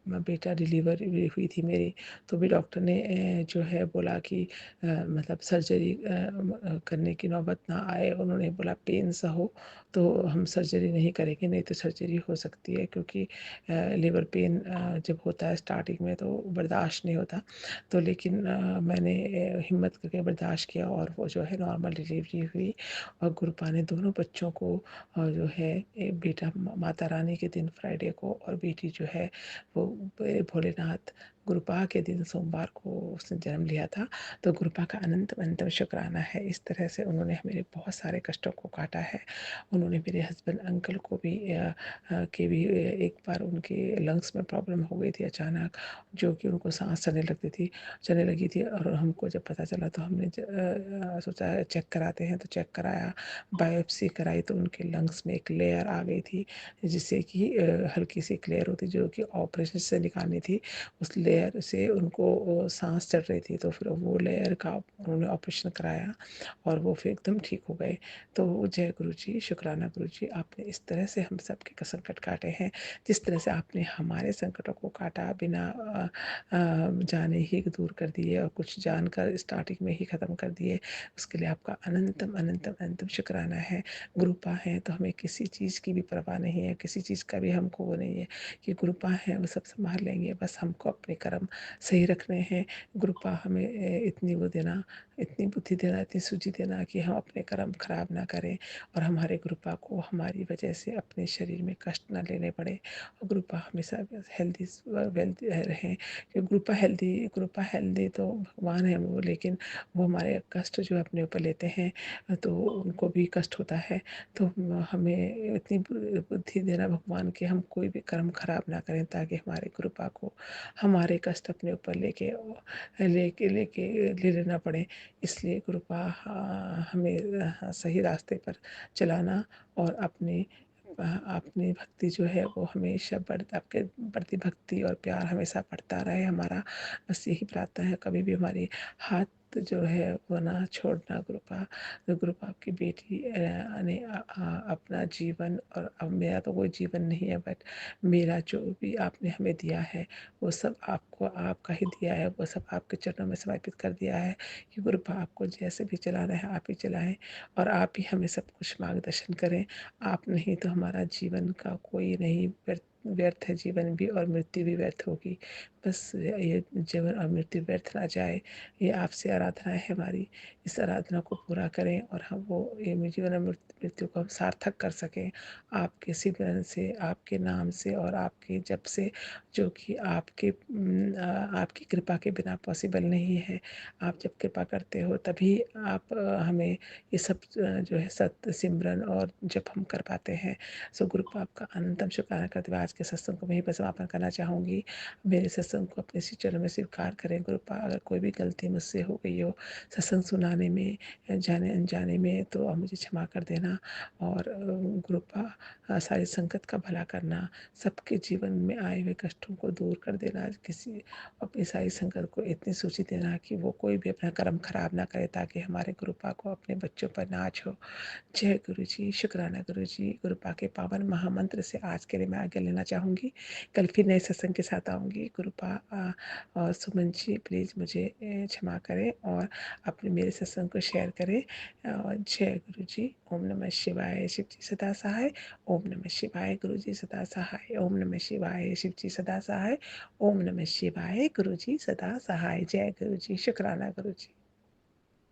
बेटा डिलीवर भी हुई थी मेरी, तो भी डॉक्टर ने जो है बोला कि मतलब सर्जरी करने की नौबत ना आए। उन्होंने बोला पेन सा हो तो हम सर्जरी नहीं करेंगे, नहीं तो सर्जरी हो सकती है, क्योंकि लेबर पेन जब होता है स्टार्टिंग में तो बर्दाश्त नहीं होता। तो लेकिन मैंने हिम्मत करके बर्दाश्त किया और वो जो है नॉर्मल डिलीवरी हुई। और गुरुपा ने दोनों बच्चों को जो है बेटा माता रानी के दिन फ्राइडे को और बेटी जो है वो भोलेनाथ गुरुपा के दिन सोमवार को उसने जन्म लिया था। तो गुरुपा का अनंत अनंत शुक्राना है। इस तरह से उन्होंने मेरे बहुत सारे कष्टों को काटा है। उन्होंने मेरे हस्बैंड अंकल को भी एक बार उनके लंग्स में प्रॉब्लम हो गई थी अचानक, जो कि उनको सांस चलने लगी थी। और हमको जब पता चला तो हमने सोचा चेक कराते हैं, तो चेक कराया, बायोप्सी कराई, तो उनके लंग्स में एक लेयर आ गई थी, जिससे कि हल्की सी एक लेयर होती जो कि ऑपरेशन से निकालनी थी। उस लेयर से उनको सांस चढ़ रही थी, तो फिर वो लेयर का उन्होंने ऑपरेशन कराया और वो फिर एकदम ठीक हो गए। तो जय गुरु जी, शुक्राना गुरु जी, आपने इस तरह से हम सबके संकट काटे हैं। जिस तरह से आपने हमारे संकटों को काटा, बिना जाने ही दूर कर दिए और कुछ जानकर स्टार्टिंग में ही ख़त्म कर दिए, उसके लिए आपका अनंतम अनंतम अनंतम शुक्राना है। गुरुपा है तो हमें किसी चीज़ की भी परवाह नहीं है, किसी चीज़ का भी हमको वो नहीं है कि गुरुपा है वो सब संभाल लेंगे, बस हमको अपने कर्म सही रखने हैं। गुरुपा हमें इतनी वो देना, इतनी बुद्धि देना, इतनी सूझी देना कि हम अपने कर्म खराब ना करें और हमारे गुरुपा को हमारी वजह से अपने शरीर में कष्ट ना लेने पड़े। और गुरुपा हमेशा हेल्दी वेल्दी रहें, कि गुरुपा हेल्दी तो भगवान है वो, लेकिन वो हमारे कष्ट जो अपने ऊपर लेते हैं तो उनको भी कष्ट होता है। तो हमें इतनी बुद्धि देना भगवान कि हम कोई भी कर्म खराब ना करें, ताकि हमारे गुरुपा को हमारे कष्ट अपने ऊपर लेके लेके लेके ले लेना पड़े। इसलिए गुरुपा हमें सही रास्ते पर चलाना और अपनी भक्ति जो है वो हमेशा आपके प्रति भक्ति और प्यार हमेशा बढ़ता रहे हमारा, बस यही प्रार्थना है। कभी भी हमारी हाथ जो है वो ना छोड़ना गुरुपा। तो गुरुपा आपकी बेटी ने अपना जीवन, और अब मेरा तो कोई जीवन नहीं है, बट मेरा जो भी आपने हमें दिया है वो सब आपको आपका ही दिया है, वो सब आपके चरणों में समर्पित कर दिया है कि गुरुपा आपको जैसे भी चलाना है आप ही चलाएं और आप ही हमें सब कुछ मार्गदर्शन करें। आप नहीं तो हमारा जीवन का कोई नहीं, व्यर्थ है जीवन भी और मृत्यु भी व्यर्थ होगी। बस ये जीवन और मृत्यु व्यर्थ ना जाए, ये आपसे आराधना है हमारी। इस आराधना को पूरा करें और हम वो ये जीवन और मृत्यु को हम सार्थक कर सकें आपके सिमरन से, आपके नाम से और आपके जप से, जो कि आपकी कृपा के बिना पॉसिबल नहीं है। आप जब कृपा करते हो तभी आप हमें ये सब जो है सत्य सिमरन और जप हम कर पाते हैं। सो गुरुपा आपका अनंतम शुक्राना करते हुए आज के सत्संग को वहीं पर समापन करना चाहूँगी। मेरे सत्संग को अपने श्री चरणों में स्वीकार करें गुरुपा। अगर कोई भी गलती मुझसे हो गई हो सत्संग सुनाने में, जाने अनजाने में, तो आप मुझे क्षमा कर देना। और गुरुपा सारे संकट का भला करना, सबके जीवन में आए हुए कष्टों को दूर कर देना, किसी अपनी सारी संकट को इतनी सूची देना कि वो कोई भी अपना कर्म खराब ना करे, ताकि हमारे गुरुपा को अपने बच्चों पर नाज हो। जय गुरु जी, शुक्राना गुरु जी। गुरुपा के पावन महामंत्र से आज के लिए मैं आगे लेना चाहूँगी। कल फिर नए सत्संग के साथ आऊँगी। गुरुपा और सुमन जी प्लीज़ मुझे क्षमा करें और अपने मेरे सत्संग को शेयर करें। जय गुरु जी। ओम नमः शिवाय, शिव जी सदा सहाय। ओम नमः शिवाय, गुरु जी सदा सहाय। ओम नमः शिवाय, शिव जी सदा सहाय। ओम नमः शिवाय, गुरु जी सदा सहाय। जय गुरु जी, शुक्राना गुरु जी।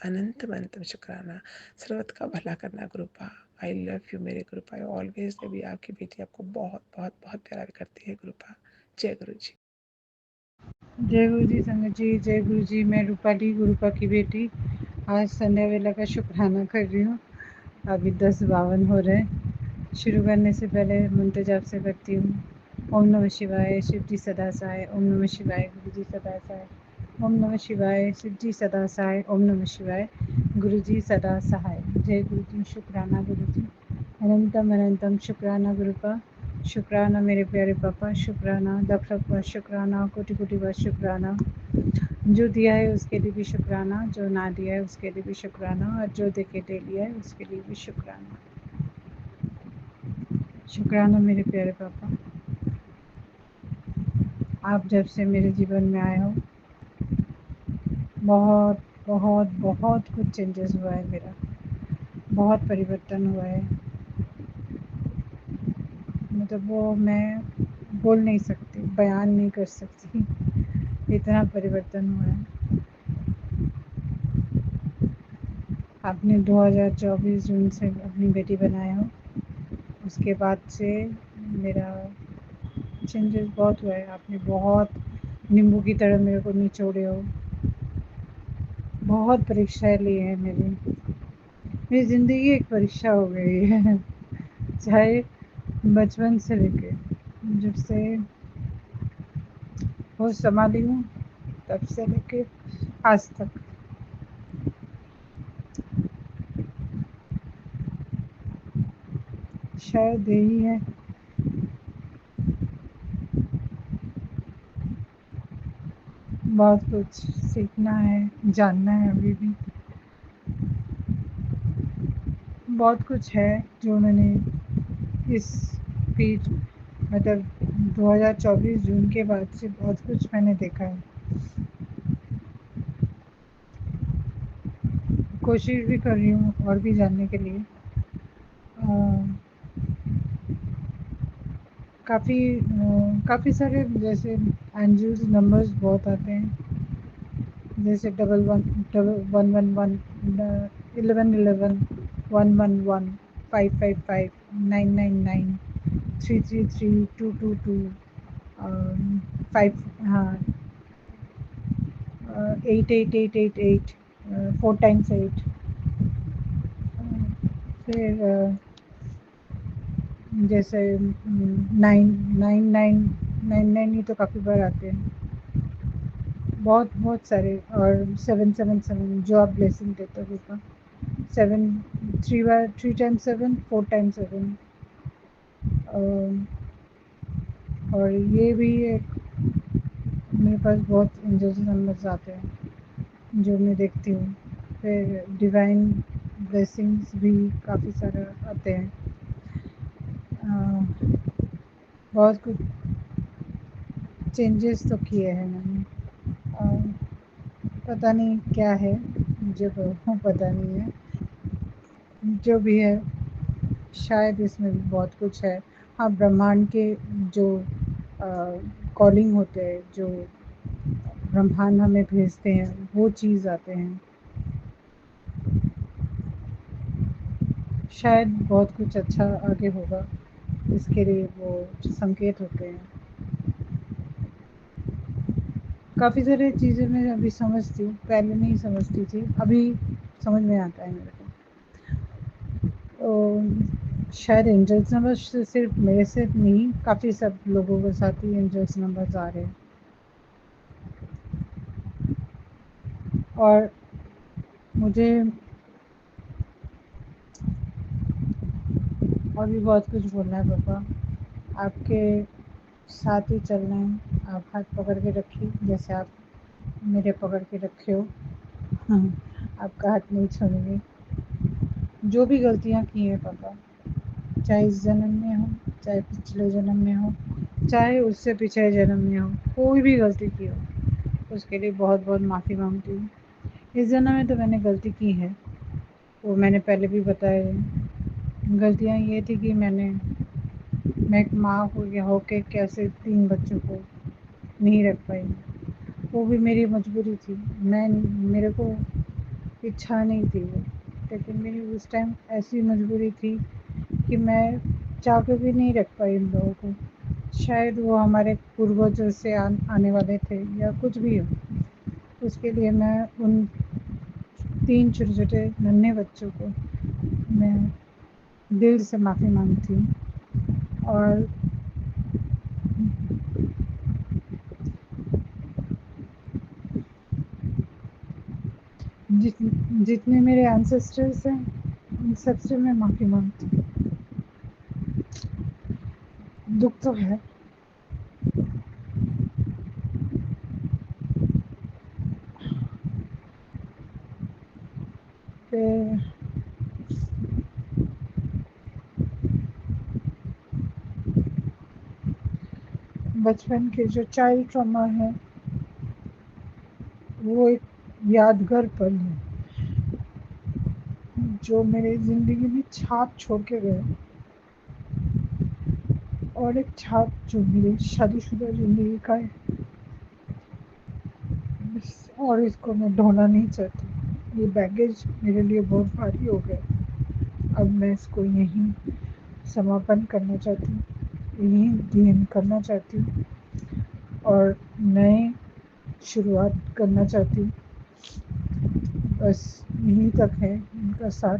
अनंतम अनंतम शुक्राना। सर्वत का भला करना गुरुपा। आई लव यू मेरे गुरुपा। I always love you. आपकी बेटी आपको बहुत बहुत बहुत प्यार करती है गुरुपा। जय गुरु जी। जय गुरु जी संगत जी, जय गुरु जी। मैं रूपाली गुरुपा की बेटी आज संध्या वेला का शुक्राना कर रही हूँ। अभी 10:52 हो रहे हैं। शुरू करने से पहले मंत्र जाप से करती हूँ। ओम नमः शिवाय, शिव जी सदा सहाय। ओम नमः शिवाय, गुरु जी सदा सहाय। ओम नमः शिवाय, शिव जी सदा सहाय। ओम नमः शिवाय, गुरु जी सदा सहाय। जय गुरु जी, शुक्राना गुरु जी। अनंतम अनंतम शुक्राना गुरुपा। शुक्राना मेरे प्यारे पापा, शुक्राना लख लख बार शुक्राना, कोटि कोटि बार शुक्राना। जो दिया है उसके लिए भी शुक्राना, जो ना दिया है उसके लिए भी शुक्राना, और जो दे के दे लिया है उसके लिए भी शुक्राना। शुक्राना मेरे प्यारे पापा। आप जब से मेरे जीवन में आए हो, बहुत बहुत बहुत कुछ चेंजेस हुआ है मेरा, बहुत परिवर्तन हुआ है। मतलब वो मैं बोल नहीं सकती, बयान नहीं कर सकती, इतना परिवर्तन हुआ है। आपने 2024 जून से अपनी बेटी बनाए हो, उसके बाद से मेरा चेंजेस बहुत हुआ है। आपने बहुत नींबू की तरह मेरे को निचोड़े हो, बहुत परीक्षाएं ली हैं मेरी ज़िंदगी एक परीक्षा हो गई है। चाहे बचपन से लेके जब से होश संभाली हूँ तब से लेके आज तक। शायद यही है, बहुत कुछ सीखना है, जानना है अभी भी। बहुत कुछ है जो मैंने इस पीठ मतलब 2024 जून के बाद से बहुत कुछ मैंने देखा है। कोशिश भी कर रही हूँ और भी जानने के लिए। काफ़ी सारे जैसे एनजीओज नंबर्स बहुत आते हैं, जैसे 1111 1111 111 555 999 333 222 फाइव, हाँ 88888 4 टाइम्स 8, फिर जैसे 999 ही तो काफ़ी बार आते हैं, बहुत बहुत सारे। और 777 जो आप ब्लेसिंग देते हो रूपा, 7 3 बार 3 टाइम्स 7 4 टाइम्स 7। और ये भी एक मेरे पास बहुत एंजल्स नंबर्स आते हैं जो मैं देखती हूँ। फिर डिवाइन ब्लेसिंग्स भी काफ़ी सारे आते हैं। बहुत कुछ चेंजेस तो किए हैं मैंने, पता नहीं क्या है, मुझे पता नहीं है, जो भी है शायद इसमें भी बहुत कुछ है। हाँ, ब्रह्मांड के जो कॉलिंग होते हैं, जो ब्रह्मांड हमें भेजते हैं, वो चीज़ आते हैं। शायद बहुत कुछ अच्छा आगे होगा, इसके लिए वो जो संकेत होते हैं। काफ़ी सारी चीज़ें मैं अभी समझती हूँ, पहले नहीं समझती थी, अभी समझ में आता है मेरे को। शायद एंजल्स नंबर सिर्फ मेरे से नहीं, काफ़ी सब लोगों के साथ ही एंजल्स नंबर्स आ रहे हैं। और मुझे और भी बहुत कुछ बोलना है पापा, आपके साथ ही चलना है। आप हाथ पकड़ के रखिए जैसे आप मेरे पकड़ के रखे हो। आपका हाथ नहीं छोड़ेंगे। जो भी गलतियाँ की हैं पापा, चाहे इस जन्म में हो, चाहे पिछले जन्म में हो, चाहे उससे पिछले जन्म में हो, कोई भी गलती की हो उसके लिए बहुत बहुत माफ़ी मांगती हूँ। इस जन्म में तो मैंने गलती की है, वो मैंने पहले भी बताया है। गलतियाँ ये थी कि मैं एक माँ होके कैसे 3 बच्चों को नहीं रख पाई, वो भी मेरी मजबूरी थी। मेरे को इच्छा नहीं थी वो, लेकिन मेरी उस टाइम ऐसी मजबूरी थी कि मैं चाह के भी नहीं रख पाई उन लोगों को। शायद वो हमारे पूर्वजों से आने वाले थे या कुछ भी हो, उसके लिए मैं उन 3 छोटे-छोटे नन्हे बच्चों को मैं दिल से माफ़ी माँगती हूँ। और जित जितने मेरे एंसेस्टर्स हैं, उन सबसे मैं माफ़ी माँगती हूँ। दुःख तो है, फिर बचपन के जो चाइल्ड ट्रॉमा है वो एक यादगार पल है जो मेरे ज़िंदगी में छाप छोड़ के गए, और एक छाप जो मेरी शादीशुदा ज़िंदगी का है, और इसको मैं ढोना नहीं चाहती। ये बैगेज मेरे लिए बहुत भारी हो गया। अब मैं इसको यहीं समापन करना चाहती हूँ, यहीं ध्यान करना चाहती हूँ और नए शुरुआत करना चाहती हूँ। बस यहीं तक है इनका साथ।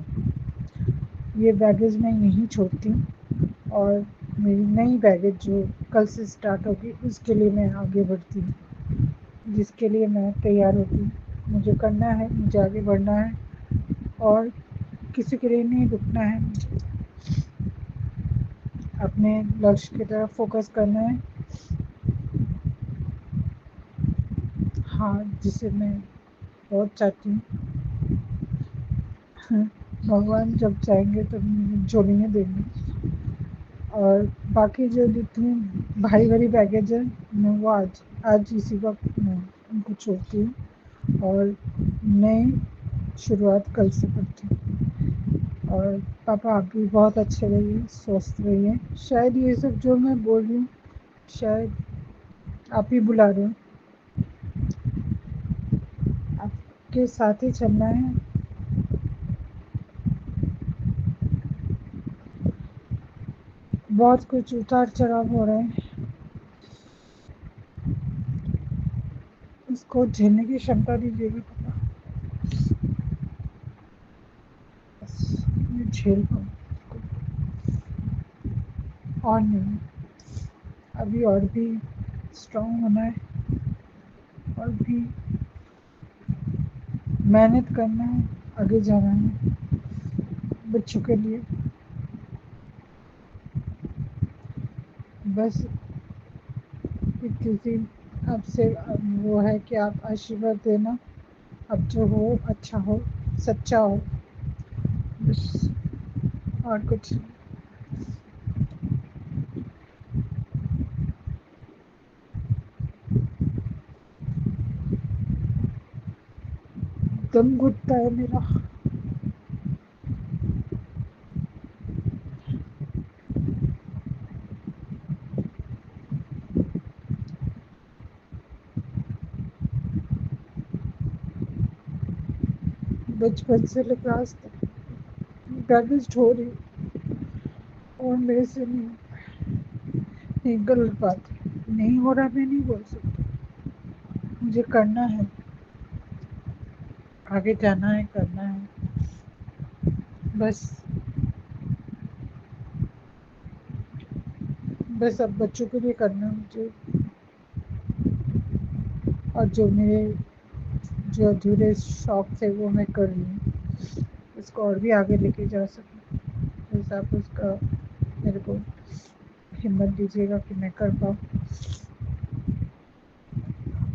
ये बैगेज मैं यहीं छोड़ती हूँ और मेरी नई बैगेज जो कल से स्टार्ट होगी उसके लिए मैं आगे बढ़ती हूँ, जिसके लिए मैं तैयार होती हूँ। मुझे करना है, मुझे आगे बढ़ना है और किसी के लिए नहीं रुकना है। मुझे अपने लक्ष्य की तरफ फोकस करना है। हाँ, जिसे मैं बहुत चाहती हूँ। भगवान जब चाहेंगे तो मुझे झोली में देंगे। और बाकी जो जितनी भारी भारी बैगेज है मैं वो आज इसी वक्त मैं उनको छोड़ती हूँ और नई शुरुआत कल से करती हूँ। और पापा आप भी बहुत अच्छे रहिए, स्वस्थ रहिए। शायद ये सब जो मैं बोल रही हूँ शायद आप ही बुला रहे हो, आपके साथ ही चलना है। बहुत कुछ उतार चढ़ाव हो रहे हैं, इसको झेलने की क्षमता दीजिएगा पापा। बस मैं झेल पाऊँ और नहीं, अभी और भी स्ट्रांग होना है और भी मेहनत करना है, आगे जाना है बच्चों के लिए। बस इतनी सी आपसे वो है कि आप आशीर्वाद देना, अब जो हो अच्छा हो, सच्चा हो, बस और कुछ नहीं। दम घुटता है मेरा। बचपन से लेकर आज तक बैगेज ढो रही हूँ और मेरे से नहीं, गलत बात है, नहीं हो रहा, मैं नहीं बोल सकती। मुझे करना है, आगे जाना है, करना है। बस अब बच्चों के लिए करना है मुझे, और जो अधूरे शौक थे वो मैं कर रही हूँ, इसको और भी आगे लेके जा सकूँ। बस आप उसका मेरे को हिम्मत दीजिएगा कि मैं कर पाऊँ,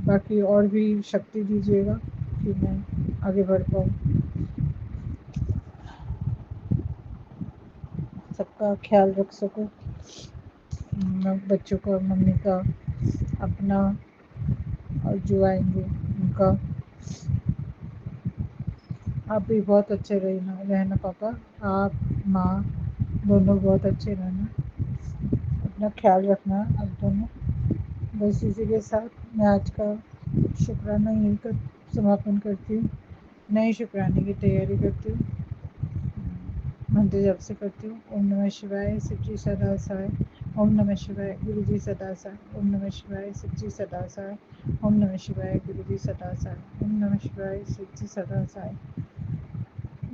बाकी और भी शक्ति दीजिएगा कि मैं आगे बढ़ पाऊँ। सबका ख्याल रख सकूँ, बच्चों का, मम्मी का, अपना और जो आएंगे उनका। आप भी बहुत अच्छे रहना पापा, आप माँ दोनों बहुत अच्छे रहना, अपना ख्याल रखना आप दोनों। बस इसी के साथ मैं आज का शुक्राना यहीं कर समापन करती हूँ। नए शुक्राने की तैयारी करती हूँ, मंत्र जप से करती हूँ। ओम नमः शिवाय, शिव जी सदा सहाय। ओम नमः शिवाय, गुरु जी सदा सहाय। ओम नमः शिवाय, शिव जी सदा सहाय। ओम नमः शिवाय, गुरु जी सदा सहाय। ओम नमः शिवाय, शिव जी सदा सहाय।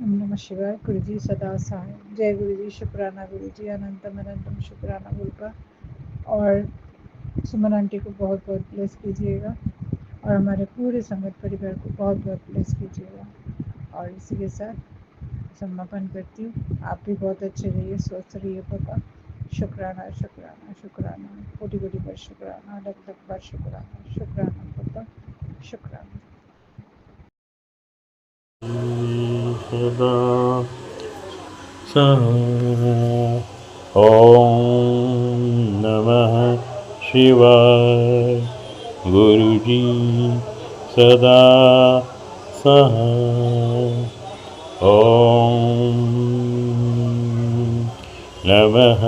ओम नमः शिवाय, गुरु जी सदा सहाय। जय गुरु जी, शुक्राना गुरु जी, अनंतम अनंतम शुक्राना गुरुका। और सुमन आंटी को बहुत बहुत ब्लेस कीजिएगा और हमारे पूरे संगत परिवार को बहुत बहुत ब्लेस कीजिएगा। और इसी के साथ समापन करती हूँ। आप भी बहुत अच्छे रहिए, स्वस्थ रहिए पापा। शुक्राना शुक्राना शुक्राना, कोटि कोटि बार शुक्राना, लख लख बार शुक्राना। शुक्राना पापा, शुक्राना। सदा ॐ नमः शिवाय। गुरुजी सदा सहाय। ओम नमः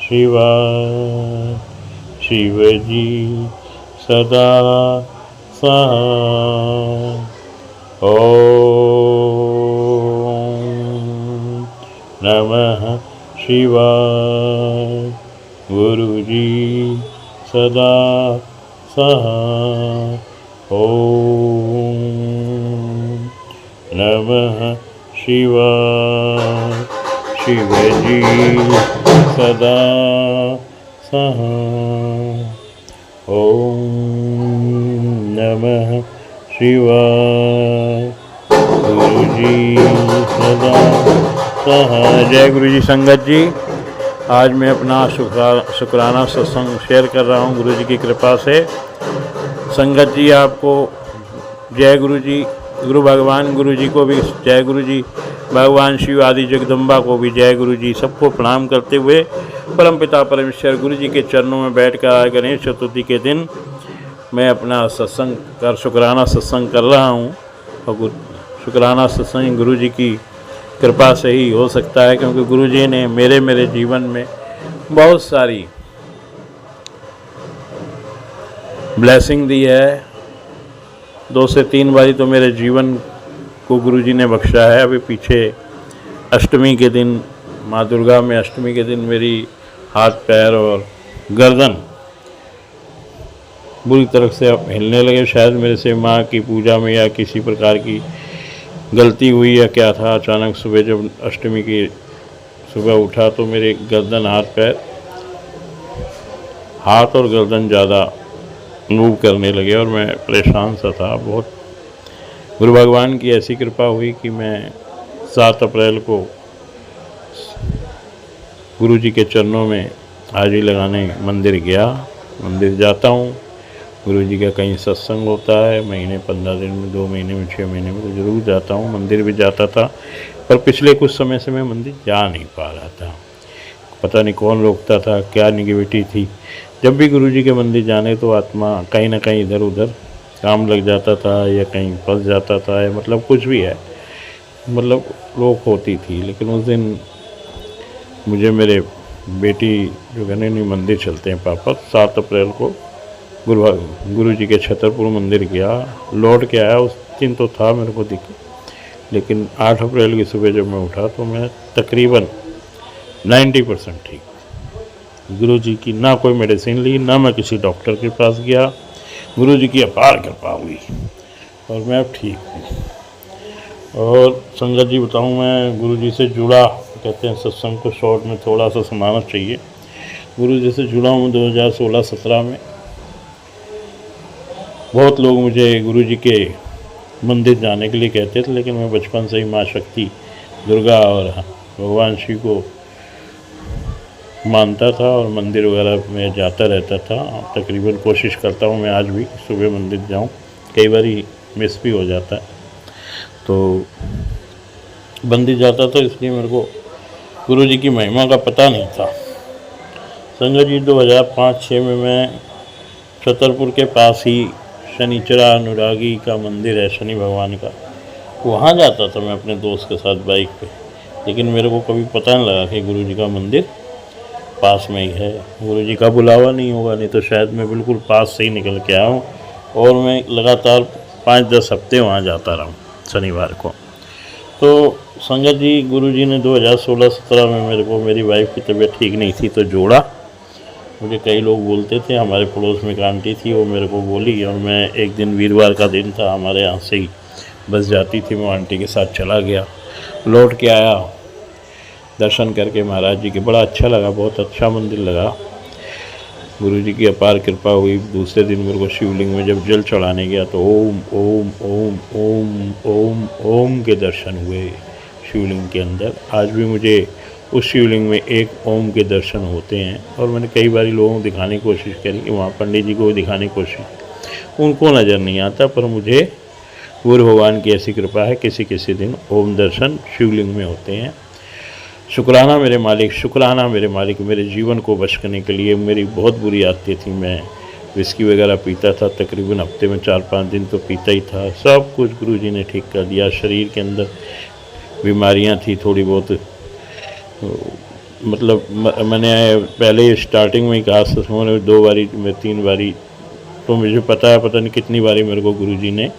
शिवाय। शिवजी सदा सहाय। ओम नमः शिवाय। गुरुजी सदा सहाय। ओम नमः शिवाय। शिवजी सदा सहाय। ओम नमः शिवाय। गुरुजी सदा सहाय। जय गुरु जी संगत जी, आज मैं अपना शुक्राना सत्संग शेयर कर रहा हूँ गुरु जी की कृपा से। संगत जी आपको जय गुरु जी, गुरु भगवान गुरु जी को भी जय गुरु जी, भगवान शिव आदि जगदम्बा को भी जय गुरु जी। सबको प्रणाम करते हुए परमपिता परमेश्वर गुरु जी के चरणों में बैठकर आज गणेश चतुर्थी के दिन मैं अपना सत्संग कर शुक्राना सत्संग कर रहा हूँ। और शुक्राना सत्संग गुरु जी की कृपा से ही हो सकता है, क्योंकि गुरु जी ने मेरे जीवन में बहुत सारी ब्लेसिंग दी है। 2 से 3 बारी तो मेरे जीवन को गुरु जी ने बख्शा है। अभी पीछे अष्टमी के दिन, माँ दुर्गा में अष्टमी के दिन मेरी हाथ पैर और गर्दन बुरी तरह से हिलने लगे। शायद मेरे से माँ की पूजा में या किसी प्रकार की गलती हुई या क्या था। अचानक सुबह जब अष्टमी की सुबह उठा तो मेरे गर्दन हाथ और गर्दन ज़्यादा मूव करने लगे और मैं परेशान सा था बहुत। गुरु भगवान की ऐसी कृपा हुई कि मैं 7 अप्रैल को गुरु जी के चरणों में हाजिरी लगाने मंदिर गया। मंदिर जाता हूँ, गुरु जी का कहीं सत्संग होता है, महीने 15 दिन में, 2 महीने में, 6 महीने में तो ज़रूर जाता हूँ। मंदिर भी जाता था, पर पिछले कुछ समय से मैं मंदिर जा नहीं पा रहा था। पता नहीं कौन रोकता था, क्या निगेटिविटी थी। जब भी गुरु जी के मंदिर जाने तो आत्मा कहीं ना कहीं इधर उधर काम लग जाता था या कहीं फंस जाता था, या मतलब कुछ भी है, मतलब रोक होती थी। लेकिन उस दिन मुझे मेरे बेटी जो कहने नहीं मंदिर चलते हैं पापा, 7 अप्रैल को गुरु जी के छतरपुर मंदिर गया, लौट के आया। उस दिन तो था मेरे को दिखे, लेकिन 8 अप्रैल की सुबह जब मैं उठा तो मैं तकरीबन 90% ठीक। गुरु जी की ना कोई मेडिसिन ली, ना मैं किसी डॉक्टर के पास गया, गुरु जी की अपार कृपा हुई और मैं अब ठीक हूँ। और संगत जी बताऊँ, मैं गुरु जी से जुड़ा, कहते हैं सत्संग को शॉर्ट में थोड़ा सा सुनाना चाहिए। गुरु जी से जुड़ा हूँ 2016-17 में। बहुत लोग मुझे गुरु जी के मंदिर जाने के लिए कहते थे, लेकिन मैं बचपन से ही माँ शक्ति, दुर्गा और भगवान शिव को मानता था और मंदिर वगैरह में जाता रहता था। तकरीबन कोशिश करता हूँ मैं आज भी सुबह मंदिर जाऊँ, कई बार मिस भी हो जाता है। तो मंदिर जाता था, इसलिए मेरे को गुरु जी की महिमा का पता नहीं था। संगत जी 2005-6 में मैं छतरपुर के पास ही शनिचरा अनुरागी का मंदिर है, शनि भगवान का, वहाँ जाता था मैं अपने दोस्त के साथ बाइक पे। लेकिन मेरे को कभी पता नहीं लगा कि गुरु जी का मंदिर पास में ही है। गुरु जी का बुलावा नहीं होगा, नहीं तो शायद मैं बिल्कुल पास से ही निकल के आया हूँ। और मैं लगातार 5-10 हफ्ते वहाँ जाता रहा हूँ शनिवार को। तो संगत जी, गुरु जी ने 2016-17 में मेरे को, मेरी वाइफ की तबीयत ठीक नहीं थी तो जोड़ा। मुझे कई लोग बोलते थे, हमारे पड़ोस में एक आंटी थी, वो मेरे को बोली, और मैं एक दिन वीरवार का दिन था, हमारे यहाँ से ही बस जाती थी, मैं आंटी के साथ चला गया, लौट के आया, दर्शन करके महाराज जी के, बड़ा अच्छा लगा, बहुत अच्छा मंदिर लगा। गुरु जी की अपार कृपा हुई। दूसरे दिन मेरे को शिवलिंग में जब जल चढ़ाने गया तो ओम ओम ओम ओम ओम ओम के दर्शन हुए शिवलिंग के अंदर। आज भी मुझे उस शिवलिंग में एक ओम के दर्शन होते हैं। और मैंने कई बार लोगों को दिखाने की कोशिश करी कि वहाँ पंडित जी को दिखाने की कोशिश, उनको नज़र नहीं आता, पर मुझे गुरु भगवान की ऐसी कृपा है, किसी किसी दिन ओम दर्शन शिवलिंग में होते हैं। शुक्राना मेरे मालिक, शुक्राना मेरे मालिक। मेरे जीवन को बच करने के लिए मेरी बहुत बुरी आदतें थी, मैं विस्की वगैरह पीता था, तकरीबन हफ्ते में 4-5 दिन तो पीता ही था। सब कुछ गुरुजी ने ठीक कर दिया। शरीर के अंदर बीमारियां थी थोड़ी बहुत, मतलब मैंने पहले स्टार्टिंग में ही कहा, उन्होंने 2 बारी मैं 3 बारी, तो मुझे पता है, पता नहीं कितनी बारी मेरे को गुरुजी ने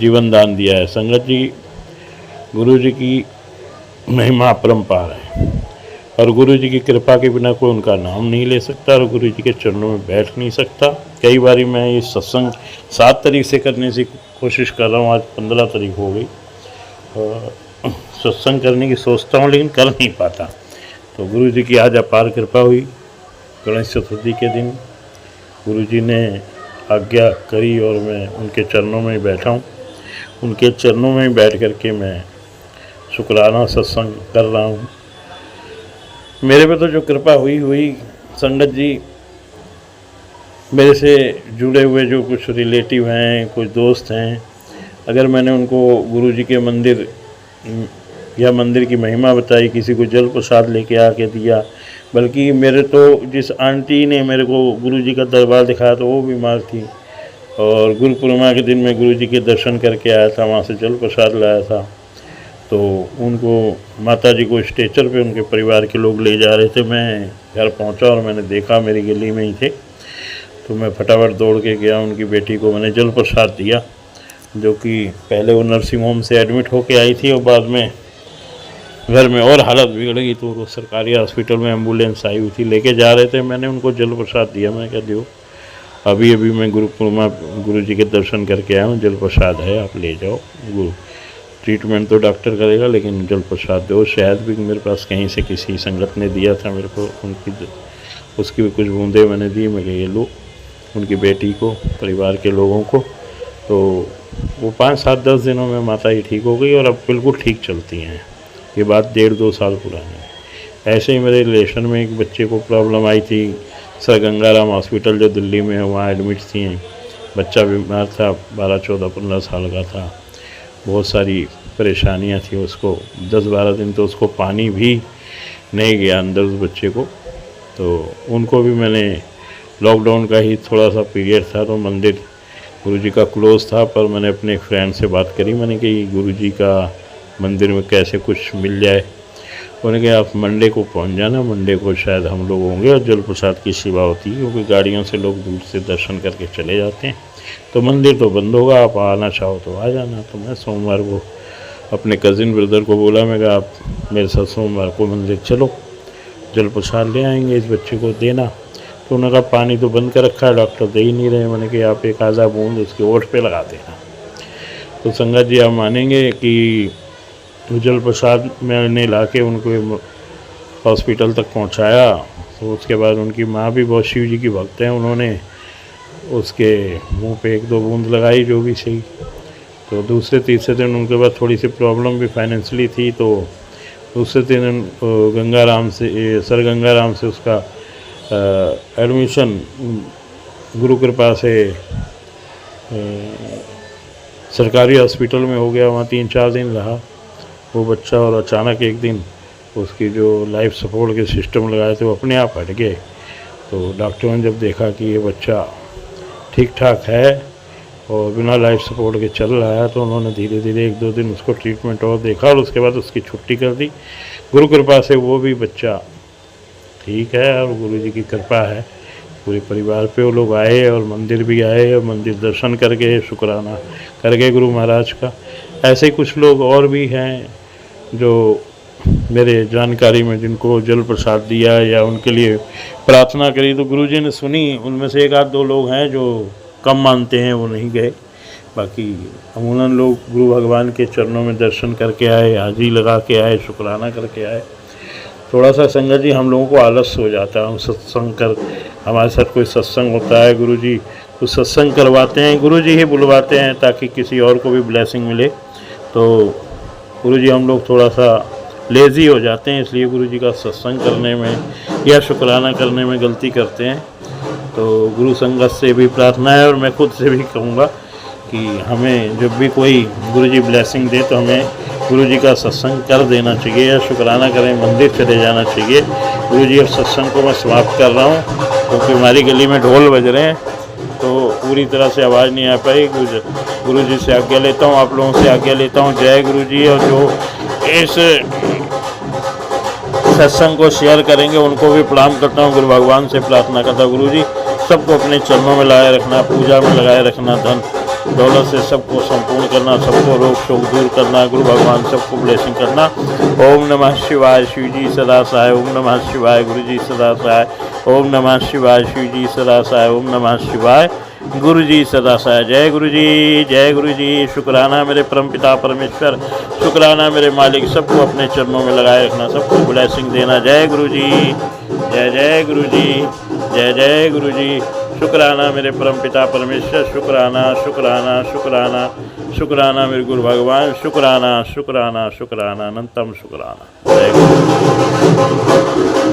जीवन दान दिया है। संगत जी, गुरुजी की महिमा अपरंपार है और गुरुजी की कृपा के बिना कोई उनका नाम नहीं ले सकता और गुरुजी के चरणों में बैठ नहीं सकता। कई बारी मैं ये सत्संग 7 तारीख से करने की कोशिश कर रहा हूँ, आज 15 तारीख हो गई और सत्संग करने की सोचता हूँ लेकिन कर नहीं पाता। तो गुरुजी की आज अपार कृपा हुई। गणेश चतुर्थी के दिन गुरुजी ने आज्ञा करी और मैं उनके चरणों में बैठा हूँ। उनके चरणों में बैठ कर के मैं शुक्राना सत्संग कर रहा हूँ। मेरे पे तो जो कृपा हुई संगत जी, मेरे से जुड़े हुए जो कुछ रिलेटिव हैं, कुछ दोस्त हैं, अगर मैंने उनको गुरुजी के मंदिर या मंदिर की महिमा बताई, किसी को जल प्रसाद लेके आके दिया, बल्कि मेरे तो जिस आंटी ने मेरे को गुरुजी का दरबार दिखाया तो वो बीमार थी और गुरु पूर्णिमा के दिन मैं गुरुजी के दर्शन करके आया था, वहाँ से जल प्रसाद लाया था। तो उनको माताजी को स्ट्रेचर पे उनके परिवार के लोग ले जा रहे थे। मैं घर पहुंचा और मैंने देखा, मेरी गली में ही थे, तो मैं फटाफट दौड़ के गया, उनकी बेटी को मैंने जल प्रसाद दिया, जो कि पहले वो नर्सिंग होम से एडमिट होके आई थी और बाद में घर में और हालत बिगड़ गई तो वो सरकारी हॉस्पिटल में एम्बुलेंस आई हुई थी, लेके जा रहे थे। मैंने उनको जल प्रसाद दिया, मैं क्या दियो, अभी मैं गुरु जी के दर्शन करके आया हूँ, जल प्रसाद है, आप ले जाओ। ट्रीटमेंट तो डॉक्टर करेगा लेकिन जल प्रसाद दो। शायद भी मेरे पास कहीं से किसी संगत ने दिया था मेरे को, उसकी भी कुछ बूंदे मैंने दी, मैं ये लो उनकी बेटी को, परिवार के लोगों को। तो वो 5-7-10 दिनों में माता ही ठीक हो गई और अब बिल्कुल ठीक चलती हैं। ये बात 1.5-2 साल पुरानी है। ऐसे ही मेरे रिलेशन में एक बच्चे को प्रॉब्लम आई थी, सर गंगाराम हॉस्पिटल जो दिल्ली में है, वहाँ एडमिट थी। बच्चा बीमार था, 12-14-15 साल का था, बहुत सारी परेशानियां थी उसको। 10-12 दिन तो उसको पानी भी नहीं गया अंदर उस बच्चे को। तो उनको भी मैंने, लॉकडाउन का ही थोड़ा सा पीरियड था तो मंदिर गुरुजी का क्लोज था, पर मैंने अपने एक फ्रेंड से बात करी, मैंने कि गुरुजी का मंदिर में कैसे कुछ मिल जाए। उन्होंने कहा आप मंडे को पहुंच जाना, मंडे को शायद हम लोग होंगे और जल प्रसाद की सेवा होती है, क्योंकि गाड़ियों से लोग दूर से दर्शन करके चले जाते हैं, तो मंदिर तो बंद होगा, आप आना चाहो तो आ जाना। तो मैं सोमवार को अपने कज़िन ब्रदर को बोला, मैं कहा आप मेरे साथ सोमवार को मंदिर चलो, जल प्रसाद ले आएंगे, इस बच्चे को देना। तो उन्होंने कहा पानी तो बंद कर रखा है, डॉक्टर दे ही नहीं रहे। मैंने कहा आप एक आधा बूंद उसके ओठ पे लगा देना। तो संगत जी आप मानेंगे कि जल प्रसाद मैंने ला के उनको हॉस्पिटल तक पहुंचाया। तो उसके बाद उनकी माँ भी बहुत शिव जी की भक्त हैं, उन्होंने उसके मुंह पे 1-2 बूंद लगाई, जो भी सही। तो दूसरे-तीसरे दिन उनके पास थोड़ी सी प्रॉब्लम भी फाइनेंशियली थी, तो दूसरे दिन गंगाराम से, सर गंगाराम से उसका एडमिशन गुरु कृपा से सरकारी हॉस्पिटल में हो गया। वहाँ 3-4 दिन रहा वो बच्चा और अचानक एक दिन उसकी जो लाइफ सपोर्ट के सिस्टम लगाए थे वो अपने आप हट गए। तो डॉक्टरों ने जब देखा कि ये बच्चा ठीक ठाक है और बिना लाइफ सपोर्ट के चल रहा है, तो उन्होंने धीरे धीरे 1-2 दिन उसको ट्रीटमेंट और देखा और उसके बाद उसकी छुट्टी कर दी। गुरु कृपा से वो भी बच्चा ठीक है और गुरु जी की कृपा है पूरे परिवार पे। वो लोग आए और मंदिर भी आए और मंदिर दर्शन करके शुक्राना करके गुरु महाराज का। ऐसे कुछ लोग और भी हैं जो मेरे जानकारी में जिनको जल प्रसाद दिया या उनके लिए प्रार्थना करी तो गुरु जी ने सुनी। उनमें से 1-2 लोग हैं जो कम मानते हैं, वो नहीं गए। बाकी अमूमन लोग गुरु भगवान के चरणों में दर्शन करके आए, हाजिरी लगा के आए, शुक्राना करके आए। थोड़ा सा संगत जी हम लोगों को आलस हो जाता है, हम सत्संग कर, हमारे साथ कोई सत्संग होता है, गुरु जी कुछ सत्संग करवाते हैं, गुरु जी ही बुलवाते हैं ताकि किसी और को भी ब्लेसिंग मिले। तो गुरु जी हम लोग थोड़ा सा लेज़ी हो जाते हैं, इसलिए गुरु जी का सत्संग करने में या शुक्राना करने में गलती करते हैं। तो गुरु संगत से भी प्रार्थना है और मैं खुद से भी कहूँगा कि हमें जब भी कोई गुरु जी ब्लेसिंग दे तो हमें गुरु जी का सत्संग कर देना चाहिए या शुक्राना करें, मंदिर चले जाना चाहिए। गुरु जी अब सत्संग को मैं समाप्त कर रहा हूँ क्योंकि हमारी गली में ढोल बज रहे हैं तो पूरी तरह से आवाज़ नहीं आ पाई। गुरु जी से आज्ञा लेता हूँ, आप लोगों से आज्ञा लेता हूँ। जय गुरु जी। और जो इस सत्संग को शेयर करेंगे उनको भी प्रणाम करता हूँ। गुरु भगवान से प्रार्थना करता हूँ गुरु जी सबको अपने चरणों में लगाए रखना, पूजा में लगाए रखना, धन दौलत से सबको संपूर्ण करना, सबको रोग शोक दूर करना, गुरु भगवान सबको ब्लेसिंग करना। ओम नमः शिवाय, शिव जी सदा सहाय। ओम नमः शिवाय, गुरु जी सदा सहाय। ओम नमः शिवाय, शिव जी सदा सहाय। ओम नमः शिवाय, गुरु जी सदा सहाय। जय गुरु जी, जय गुरु जी। शुक्राना मेरे परमपिता परमेश्वर, शुक्राना मेरे मालिक, सबको अपने चरणों में लगाए रखना, सबको ब्लेसिंग देना। जय गुरु जी, जय जय गुरु जी, जय जय गुरु जी। शुक्राना मेरे परमपिता परमेश्वर, शुक्राना शुक्राना शुक्राना शुक्राना मेरे गुरु भगवान, शुक्राना शुक्राना शुक्राना अनंतम शुक्राना। जय गुरु।